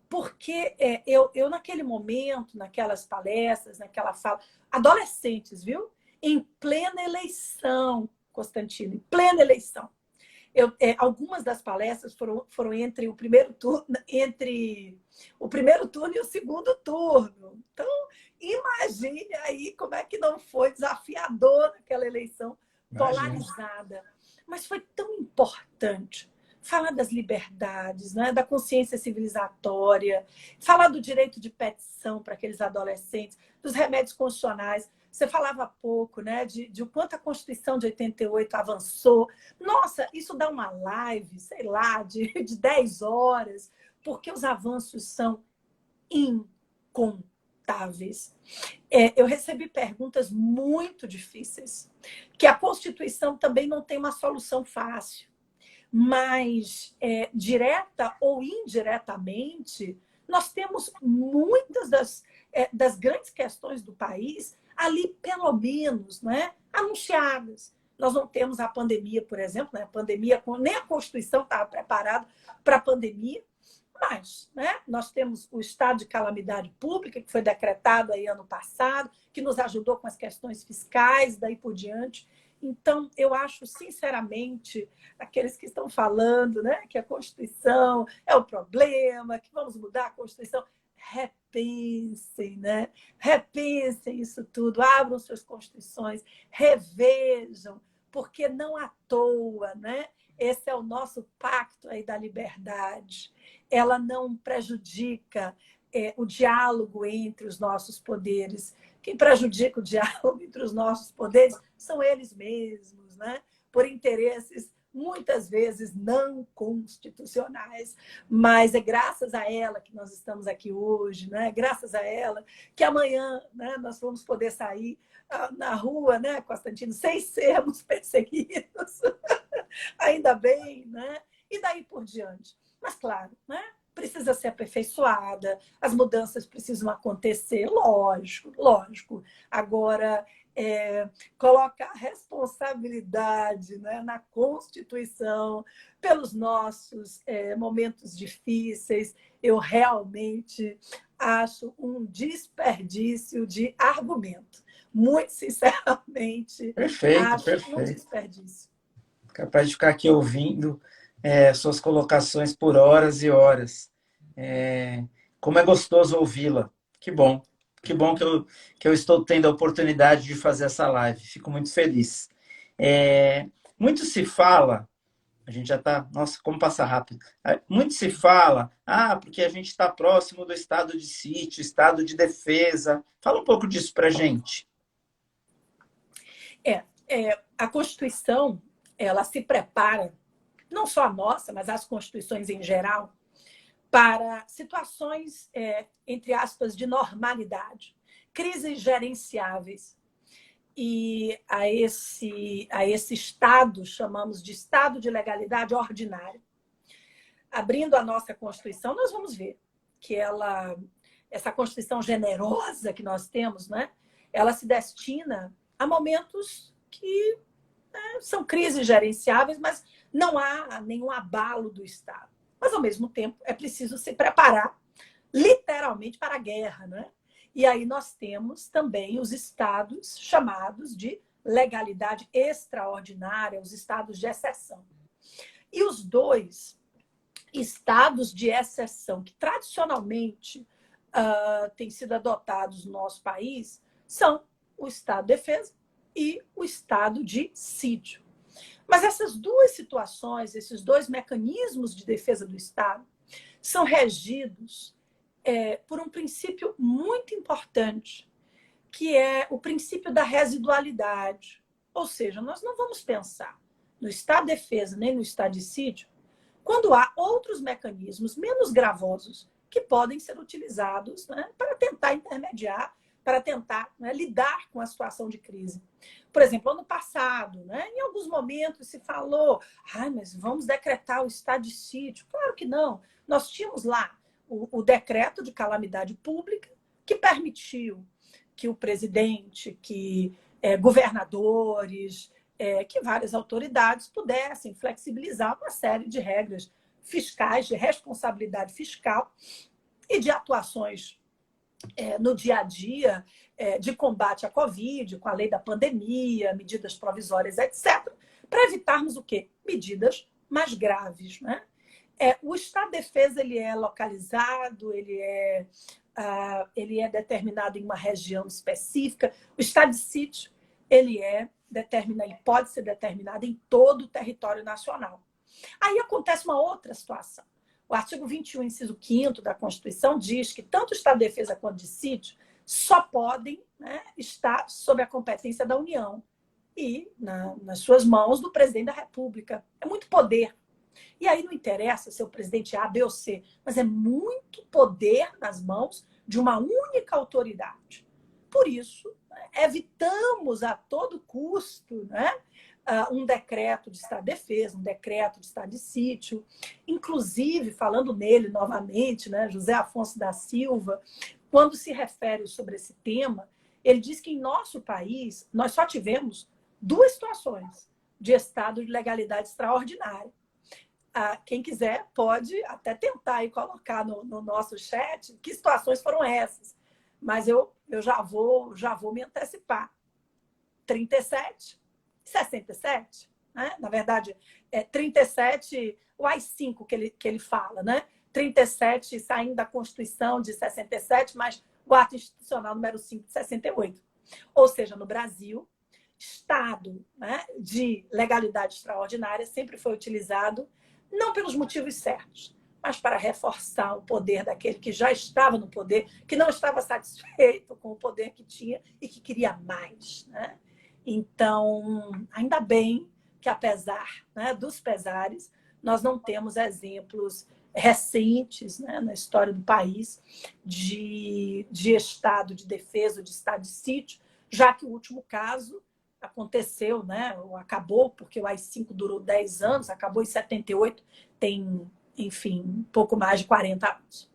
Porque eu, naquele momento, naquelas palestras, naquela fala, adolescentes, viu? Em plena eleição, Constantino, em plena eleição. Algumas das palestras foram entre o primeiro turno e o segundo turno. Então, imagine aí como é que não foi desafiador naquela eleição polarizada. Mas foi tão importante falar das liberdades, né? Da consciência civilizatória, falar do direito de petição para aqueles adolescentes, dos remédios constitucionais. Você falava há pouco, né, de o quanto a Constituição de 88 avançou. Nossa, isso dá uma live, sei lá, de 10 horas, porque os avanços são incontáveis. Eu recebi perguntas muito difíceis, que a Constituição também não tem uma solução fácil. Mas, direta ou indiretamente, nós temos muitas das grandes questões do país ali, pelo menos, né, anunciadas. Nós não temos a pandemia, por exemplo, né? A pandemia, nem a Constituição estava preparada para a pandemia, mas, né, nós temos o estado de calamidade pública, que foi decretado aí ano passado, que nos ajudou com as questões fiscais, daí por diante. Então, eu acho, sinceramente, aqueles que estão falando, né, que a Constituição é o problema, que vamos mudar a Constituição, repensem, né? Repensem isso tudo, abram suas constituições, revejam, porque não à toa, né? Esse é o nosso pacto aí da liberdade. Ela não prejudica o diálogo entre os nossos poderes. Quem prejudica o diálogo entre os nossos poderes são eles mesmos, né? Por interesses muitas vezes não constitucionais, mas é graças a ela que nós estamos aqui hoje, né? Graças a ela que amanhã, né, nós vamos poder sair na rua, né, Constantino, sem sermos perseguidos, ainda bem, né? E daí por diante. Mas, claro, né? Precisa ser aperfeiçoada, as mudanças precisam acontecer, lógico, lógico. Agora, colocar responsabilidade, né, na Constituição pelos nossos momentos difíceis, eu realmente acho um desperdício de argumento. Muito sinceramente, Perfeito, acho um perfeito. desperdício. Capaz de ficar aqui ouvindo suas colocações por horas e horas. Como é gostoso ouvi-la. Que bom. Que bom que eu estou tendo a oportunidade de fazer essa live. Fico muito feliz. Muito se fala, a gente já está. Nossa, como passa rápido. Muito se fala, porque a gente está próximo do estado de sítio, estado de defesa. Fala um pouco disso para a gente. A Constituição, ela se prepara, não só a nossa, mas as constituições em geral, para situações, entre aspas, de normalidade, crises gerenciáveis. E a esse estado, chamamos de estado de legalidade ordinária. Abrindo a nossa Constituição, nós vamos ver que essa Constituição generosa que nós temos, né, ela se destina a momentos que são crises gerenciáveis, mas não há nenhum abalo do Estado. Mas, ao mesmo tempo, é preciso se preparar literalmente para a guerra, né? E aí nós temos também os estados chamados de legalidade extraordinária, os estados de exceção. E os dois estados de exceção que tradicionalmente têm sido adotados no nosso país são o estado de defesa e o estado de sítio. Mas essas duas situações, esses dois mecanismos de defesa do Estado, são regidos por um princípio muito importante, que é o princípio da residualidade. Ou seja, nós não vamos pensar no estado de defesa nem no estado de sítio quando há outros mecanismos menos gravosos que podem ser utilizados, né, para tentar intermediar, para tentar, né, lidar com a situação de crise. Por exemplo, ano passado, né, em alguns momentos se falou, mas vamos decretar o estado de sítio. Claro que não. Nós tínhamos lá o decreto de calamidade pública que permitiu que o presidente, que governadores, que várias autoridades pudessem flexibilizar uma série de regras fiscais, de responsabilidade fiscal e de atuações no dia a dia de combate à Covid, com a lei da pandemia, medidas provisórias, etc., para evitarmos o quê? Medidas mais graves, né? O estado de defesa ele é localizado, ele é determinado em uma região específica. O estado de sítio ele pode ser determinado em todo o território nacional. Aí acontece uma outra situação. O artigo 21, inciso 5º da Constituição diz que tanto o estado de defesa quanto de sítio só podem, né, estar sob a competência da União e nas suas mãos do presidente da República. É muito poder. E aí não interessa ser o presidente A, B ou C, mas é muito poder nas mãos de uma única autoridade. Por isso, evitamos a todo custo, né, um decreto de estado de defesa, um decreto de estado de sítio. Inclusive, falando nele novamente, né, José Afonso da Silva, quando se refere sobre esse tema, ele diz que em nosso país nós só tivemos 2 situações de estado de legalidade extraordinária. Quem quiser pode até tentar e colocar no nosso chat que situações foram essas. Mas eu já vou me antecipar. 37, 67, né? Na verdade, 37, o AI-5 que ele fala, né? 37 saindo da Constituição de 67, mas o ato institucional número 5 de 68. Ou seja, no Brasil, estado, né, de legalidade extraordinária sempre foi utilizado não pelos motivos certos, mas para reforçar o poder daquele que já estava no poder, que não estava satisfeito com o poder que tinha e que queria mais, né? Então, ainda bem que, apesar, né, dos pesares, nós não temos exemplos recentes, né, na história do país de estado de defesa, de estado de sítio, já que o último caso aconteceu, né, acabou, porque o AI-5 durou 10 anos, acabou em 78, tem, enfim, um pouco mais de 40 anos.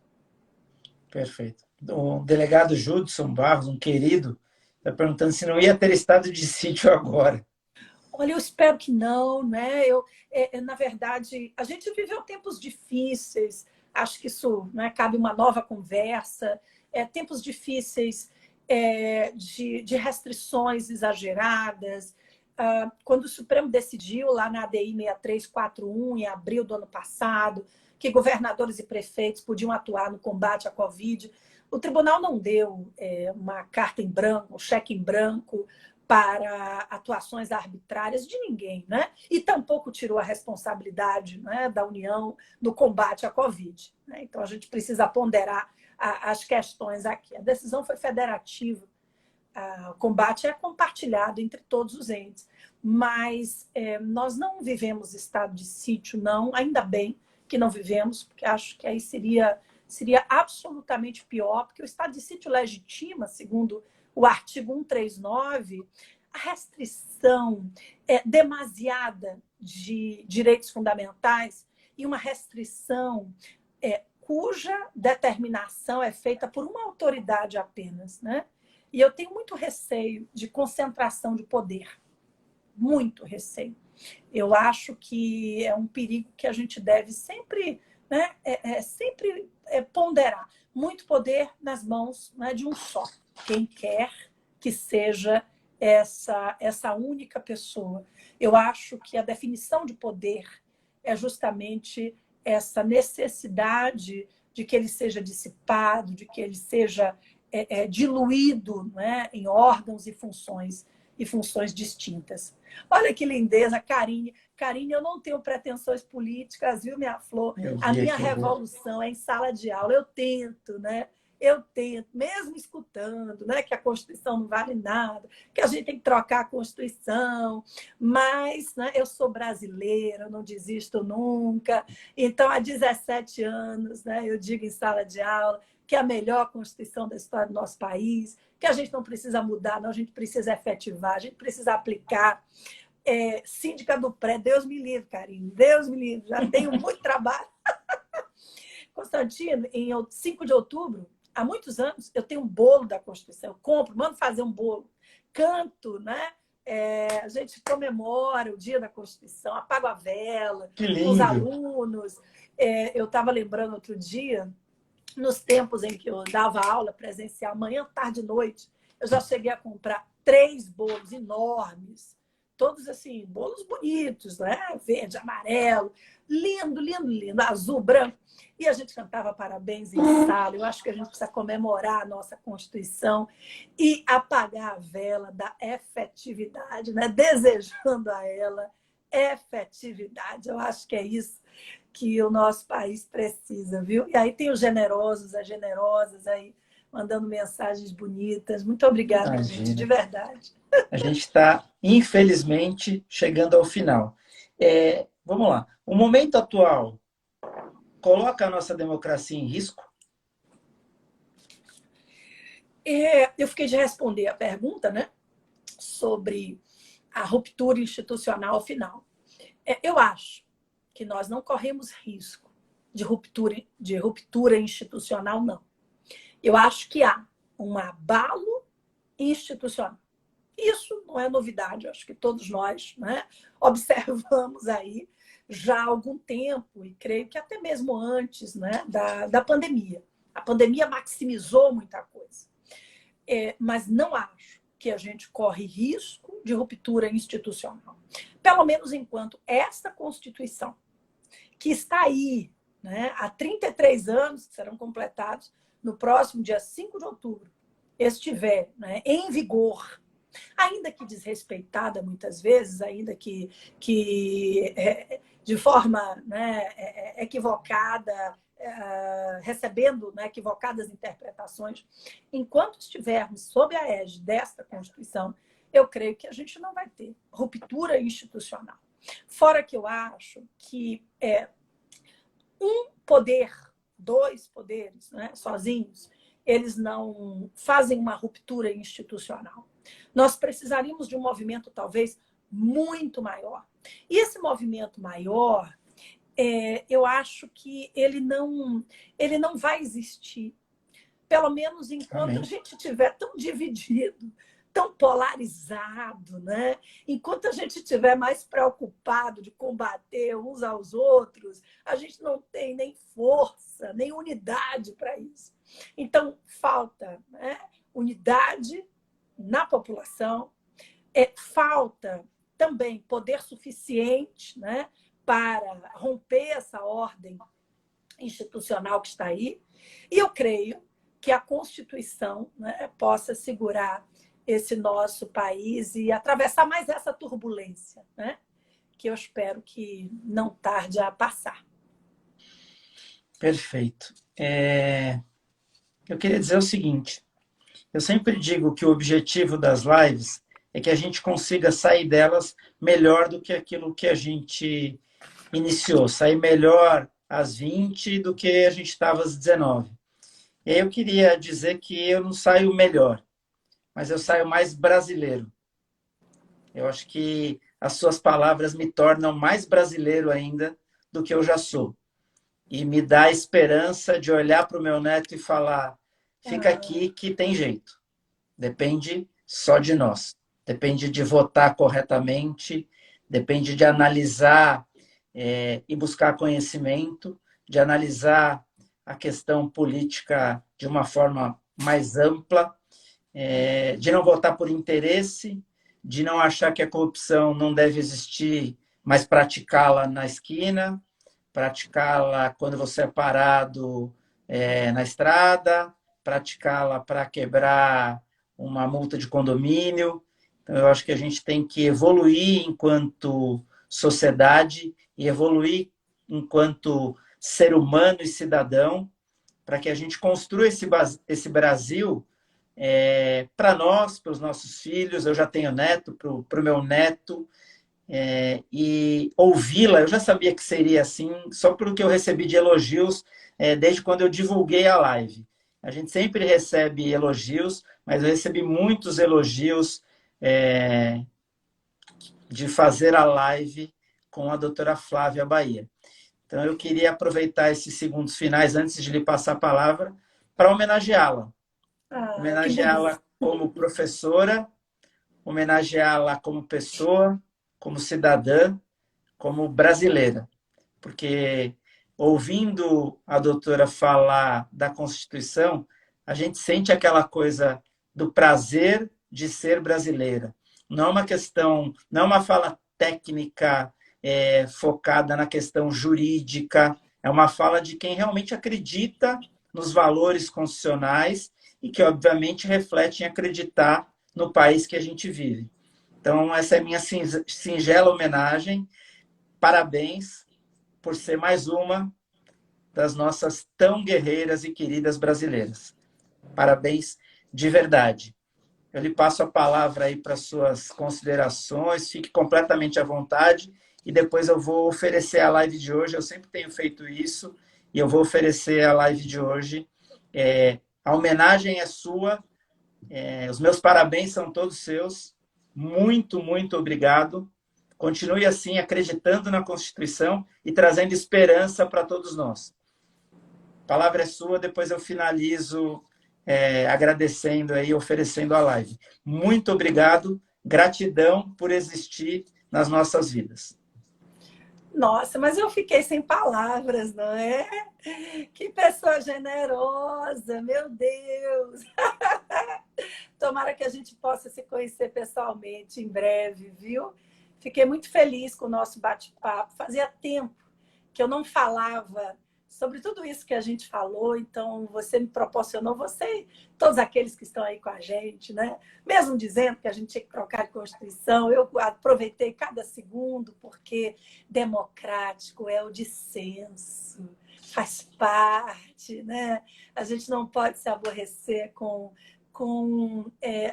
Perfeito. O delegado Judson Barros, um querido, está perguntando se não ia ter estado de sítio agora. Olha, eu espero que não, né? Na verdade, a gente viveu tempos difíceis, acho que isso, né, cabe uma nova conversa, tempos difíceis de restrições exageradas. Quando o Supremo decidiu, lá na ADI 6341, em abril do ano passado, que governadores e prefeitos podiam atuar no combate à Covid, o tribunal não deu uma carta em branco, um cheque em branco, para atuações arbitrárias de ninguém, né? E tampouco tirou a responsabilidade, né, da União no combate à Covid. Né? Então, a gente precisa ponderar as questões aqui. A decisão foi federativa, o combate é compartilhado entre todos os entes, mas nós não vivemos estado de sítio, não, ainda bem que não vivemos, porque acho que aí seria absolutamente pior, porque o estado de sítio legitima, segundo o artigo 139, a restrição demasiada de direitos fundamentais e uma restrição cuja determinação é feita por uma autoridade apenas, né? E eu tenho muito receio de concentração de poder, muito receio. Eu acho que é um perigo que a gente deve sempre, né, sempre ponderar. Muito poder nas mãos, né, de um só. Quem quer que seja essa única pessoa. Eu acho que a definição de poder é justamente essa necessidade de que ele seja dissipado, de que ele seja diluído, né, em órgãos e funções distintas. Olha que lindeza, Karine. Karine, eu não tenho pretensões políticas, viu, minha flor? A minha revolução é em sala de aula. Eu tento, né? Eu tento, mesmo escutando, né, que a Constituição não vale nada, que a gente tem que trocar a Constituição, mas, né, eu sou brasileira, eu não desisto nunca. Então, há 17 anos, né, eu digo em sala de aula que é a melhor Constituição da história do nosso país, que a gente não precisa mudar, não, a gente precisa efetivar, a gente precisa aplicar. Síndica do pré, Deus me livre, Karine, Deus me livre, já tenho muito trabalho. Constantino, em 5 de outubro, há muitos anos, eu tenho um bolo da Constituição, eu compro, mando fazer um bolo, canto, né? A gente comemora o dia da Constituição, apago a vela com os alunos. Eu estava lembrando outro dia, nos tempos em que eu dava aula presencial, manhã, tarde e noite, eu já cheguei a comprar 3 bolos enormes, todos assim, bolos bonitos, né? Verde, amarelo, lindo, lindo, lindo, azul, branco. E a gente cantava parabéns em sala. Eu acho que a gente precisa comemorar a nossa Constituição e apagar a vela da efetividade, né? Desejando a ela efetividade. Eu acho que é isso que o nosso país precisa, viu? E aí tem os generosos, as generosas aí, mandando mensagens bonitas. Muito obrigada, Imagina. gente, de verdade. A gente está, infelizmente, chegando ao final. Vamos lá. O momento atual coloca a nossa democracia em risco? Eu fiquei de responder a pergunta, né, sobre a ruptura institucional final. Eu acho que nós não corremos risco de ruptura institucional, não. Eu acho que há um abalo institucional. Isso não é novidade, eu acho que todos nós, né, observamos aí já há algum tempo, e creio que até mesmo antes, né, da pandemia. A pandemia maximizou muita coisa. Mas não acho que a gente corre risco de ruptura institucional. Pelo menos enquanto esta Constituição, que está aí, né, há 33 anos, que serão completados no próximo dia 5 de outubro, estiver, né, em vigor, ainda que desrespeitada muitas vezes, ainda que de forma, né, equivocada, recebendo, né, equivocadas interpretações, enquanto estivermos sob a égide desta Constituição, eu creio que a gente não vai ter ruptura institucional. Fora que eu acho que um poder, dois poderes, né, sozinhos, eles não fazem uma ruptura institucional. Nós precisaríamos de um movimento, talvez, muito maior. E esse movimento maior, eu acho que ele não vai existir, pelo menos enquanto a Amém. gente estiver tão dividido, tão polarizado, né? Enquanto a gente estiver mais preocupado de combater uns aos outros, a gente não tem nem força, nem unidade para isso. Então, falta, né, unidade na população, falta também poder suficiente, né, para romper essa ordem institucional que está aí. E eu creio que a Constituição, né, possa segurar esse nosso país e atravessar mais essa turbulência, né, que eu espero que não tarde a passar. Perfeito. Eu queria dizer o seguinte: eu sempre digo que o objetivo das lives é que a gente consiga sair delas melhor do que aquilo que a gente iniciou, sair melhor às 20 do que a gente estava às 19. E aí eu queria dizer que eu não saio melhor, mas eu saio mais brasileiro. Eu acho que as suas palavras me tornam mais brasileiro ainda do que eu já sou. E me dá a esperança de olhar para o meu neto e falar: fica aqui que tem jeito. Depende só de nós. Depende de votar corretamente, depende de analisar e buscar conhecimento, de analisar a questão política de uma forma mais ampla, de não votar por interesse, de não achar que a corrupção não deve existir, mas praticá-la na esquina, praticá-la quando você é parado na estrada, praticá-la para quebrar uma multa de condomínio. Então, eu acho que a gente tem que evoluir enquanto sociedade e evoluir enquanto ser humano e cidadão para que a gente construa esse Brasil para nós, para os nossos filhos. Eu já tenho neto, para o meu neto, e ouvi-la, eu já sabia que seria assim, só pelo que eu recebi de elogios desde quando eu divulguei a live. A gente sempre recebe elogios, mas eu recebi muitos elogios de fazer a live com a doutora Flávia Bahia. Então, eu queria aproveitar esses segundos finais, antes de lhe passar a palavra, para homenageá-la. Homenageá-la como professora, homenageá-la como pessoa, como cidadã, como brasileira. Porque, ouvindo a doutora falar da Constituição, a gente sente aquela coisa do prazer de ser brasileira. Não é uma questão, não é uma fala técnica focada na questão jurídica, é uma fala de quem realmente acredita nos valores constitucionais e que, obviamente, reflete em acreditar no país que a gente vive. Então, essa é a minha singela homenagem. Parabéns por ser mais uma das nossas tão guerreiras e queridas brasileiras. Parabéns de verdade. Eu lhe passo a palavra aí para suas considerações, fique completamente à vontade e depois eu vou oferecer a live de hoje. Eu sempre tenho feito isso e eu vou oferecer a live de hoje. A homenagem é sua, os meus parabéns são todos seus. Muito, muito obrigado. Continue assim, acreditando na Constituição e trazendo esperança para todos nós. A palavra é sua, depois eu finalizo agradecendo aí, oferecendo a live. Muito obrigado, gratidão por existir nas nossas vidas. Nossa, mas eu fiquei sem palavras, não é? Que pessoa generosa, meu Deus! Tomara que a gente possa se conhecer pessoalmente em breve, viu? Fiquei muito feliz com o nosso bate-papo. Fazia tempo que eu não falava sobre tudo isso que a gente falou, então você me proporcionou, você e todos aqueles que estão aí com a gente, né? Mesmo dizendo que a gente tinha que trocar de Constituição, eu aproveitei cada segundo, porque democrático é o dissenso, faz parte, né? A gente não pode se aborrecer com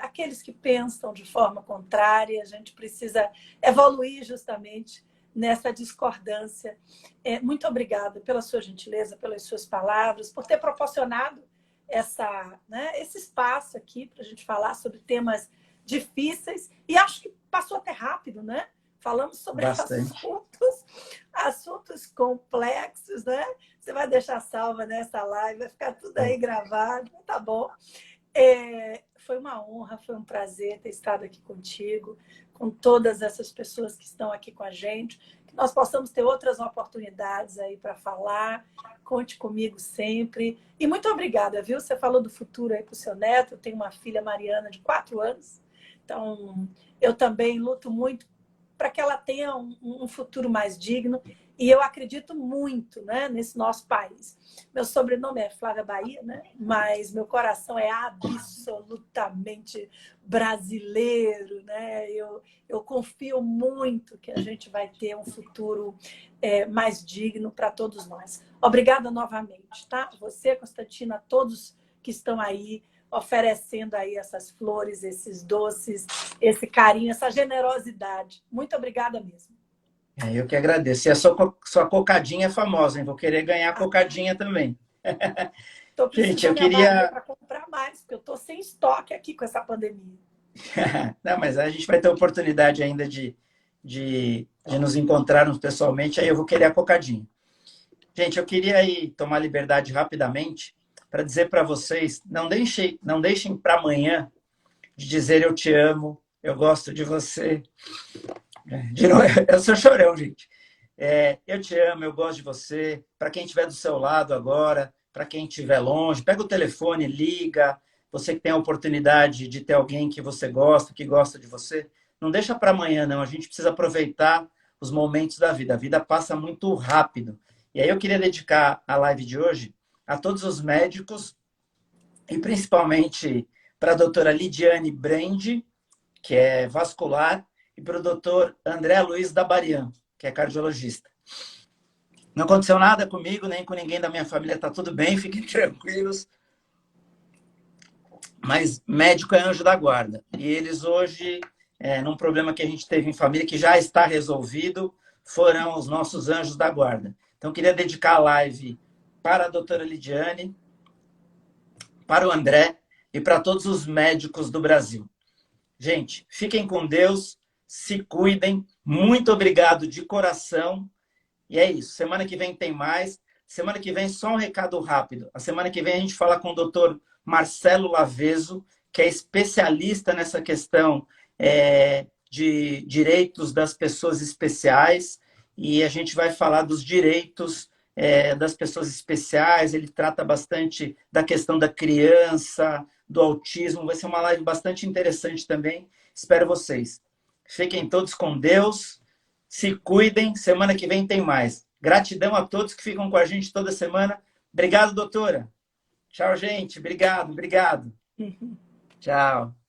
aqueles que pensam de forma contrária, a gente precisa evoluir justamente nessa discordância. Muito obrigada pela sua gentileza, pelas suas palavras, por ter proporcionado esse espaço aqui para a gente falar sobre temas difíceis. E acho que passou até rápido, né? Falamos sobre assuntos complexos, né? Você vai deixar salva nessa live, vai ficar tudo aí gravado, tá bom? Foi uma honra, foi um prazer ter estado aqui contigo, com todas essas pessoas que estão aqui com a gente, que nós possamos ter outras oportunidades aí para falar. Conte comigo sempre. E muito obrigada, viu? Você falou do futuro aí para o seu neto. Eu tenho uma filha, Mariana, de 4 anos. Então, eu também luto muito para que ela tenha um futuro mais digno. E eu acredito muito, né, nesse nosso país. Meu sobrenome é Flávia Bahia, né? Mas meu coração é absolutamente brasileiro, né? Eu confio muito que a gente vai ter um futuro mais digno para todos nós. Obrigada novamente, tá? Você, Constantina, todos que estão aí oferecendo aí essas flores, esses doces, esse carinho, essa generosidade. Muito obrigada mesmo. Eu que agradeço. E a sua cocadinha é famosa, hein? Vou querer ganhar cocadinha também. Estou precisando para comprar mais, porque eu estou sem estoque aqui com essa pandemia. Não, mas a gente vai ter oportunidade ainda de nos encontrarmos pessoalmente, aí eu vou querer a cocadinha. Gente, eu queria aí tomar liberdade rapidamente para dizer para vocês, não deixem para amanhã de dizer eu te amo, eu gosto de você. De novo, eu sou chorão, gente. Eu te amo, eu gosto de você. Para quem estiver do seu lado agora, para quem estiver longe, pega o telefone, liga. Você que tem a oportunidade de ter alguém que você gosta, que gosta de você, não deixa para amanhã, não. A gente precisa aproveitar os momentos da vida. A vida passa muito rápido. E aí eu queria dedicar a live de hoje a todos os médicos e principalmente para a doutora Lidiane Brandi, que é vascular, e para o doutor André Luiz Dabarian, que é cardiologista. Não aconteceu nada comigo, nem com ninguém da minha família, está tudo bem, fiquem tranquilos. Mas médico é anjo da guarda. E eles hoje, num problema que a gente teve em família, que já está resolvido, foram os nossos anjos da guarda. Então, queria dedicar a live para a doutora Lidiane, para o André e para todos os médicos do Brasil. Gente, fiquem com Deus, se cuidem. Muito obrigado de coração. E é isso. Semana que vem tem mais. Semana que vem, só um recado rápido. A semana que vem a gente fala com o doutor Marcelo Laveso, que é especialista nessa questão de direitos das pessoas especiais. E a gente vai falar dos direitos das pessoas especiais. Ele trata bastante da questão da criança, do autismo. Vai ser uma live bastante interessante também. Espero vocês. Fiquem todos com Deus. Se cuidem. Semana que vem tem mais. Gratidão a todos que ficam com a gente toda semana. Obrigado, doutora. Tchau, gente. Obrigado. Tchau.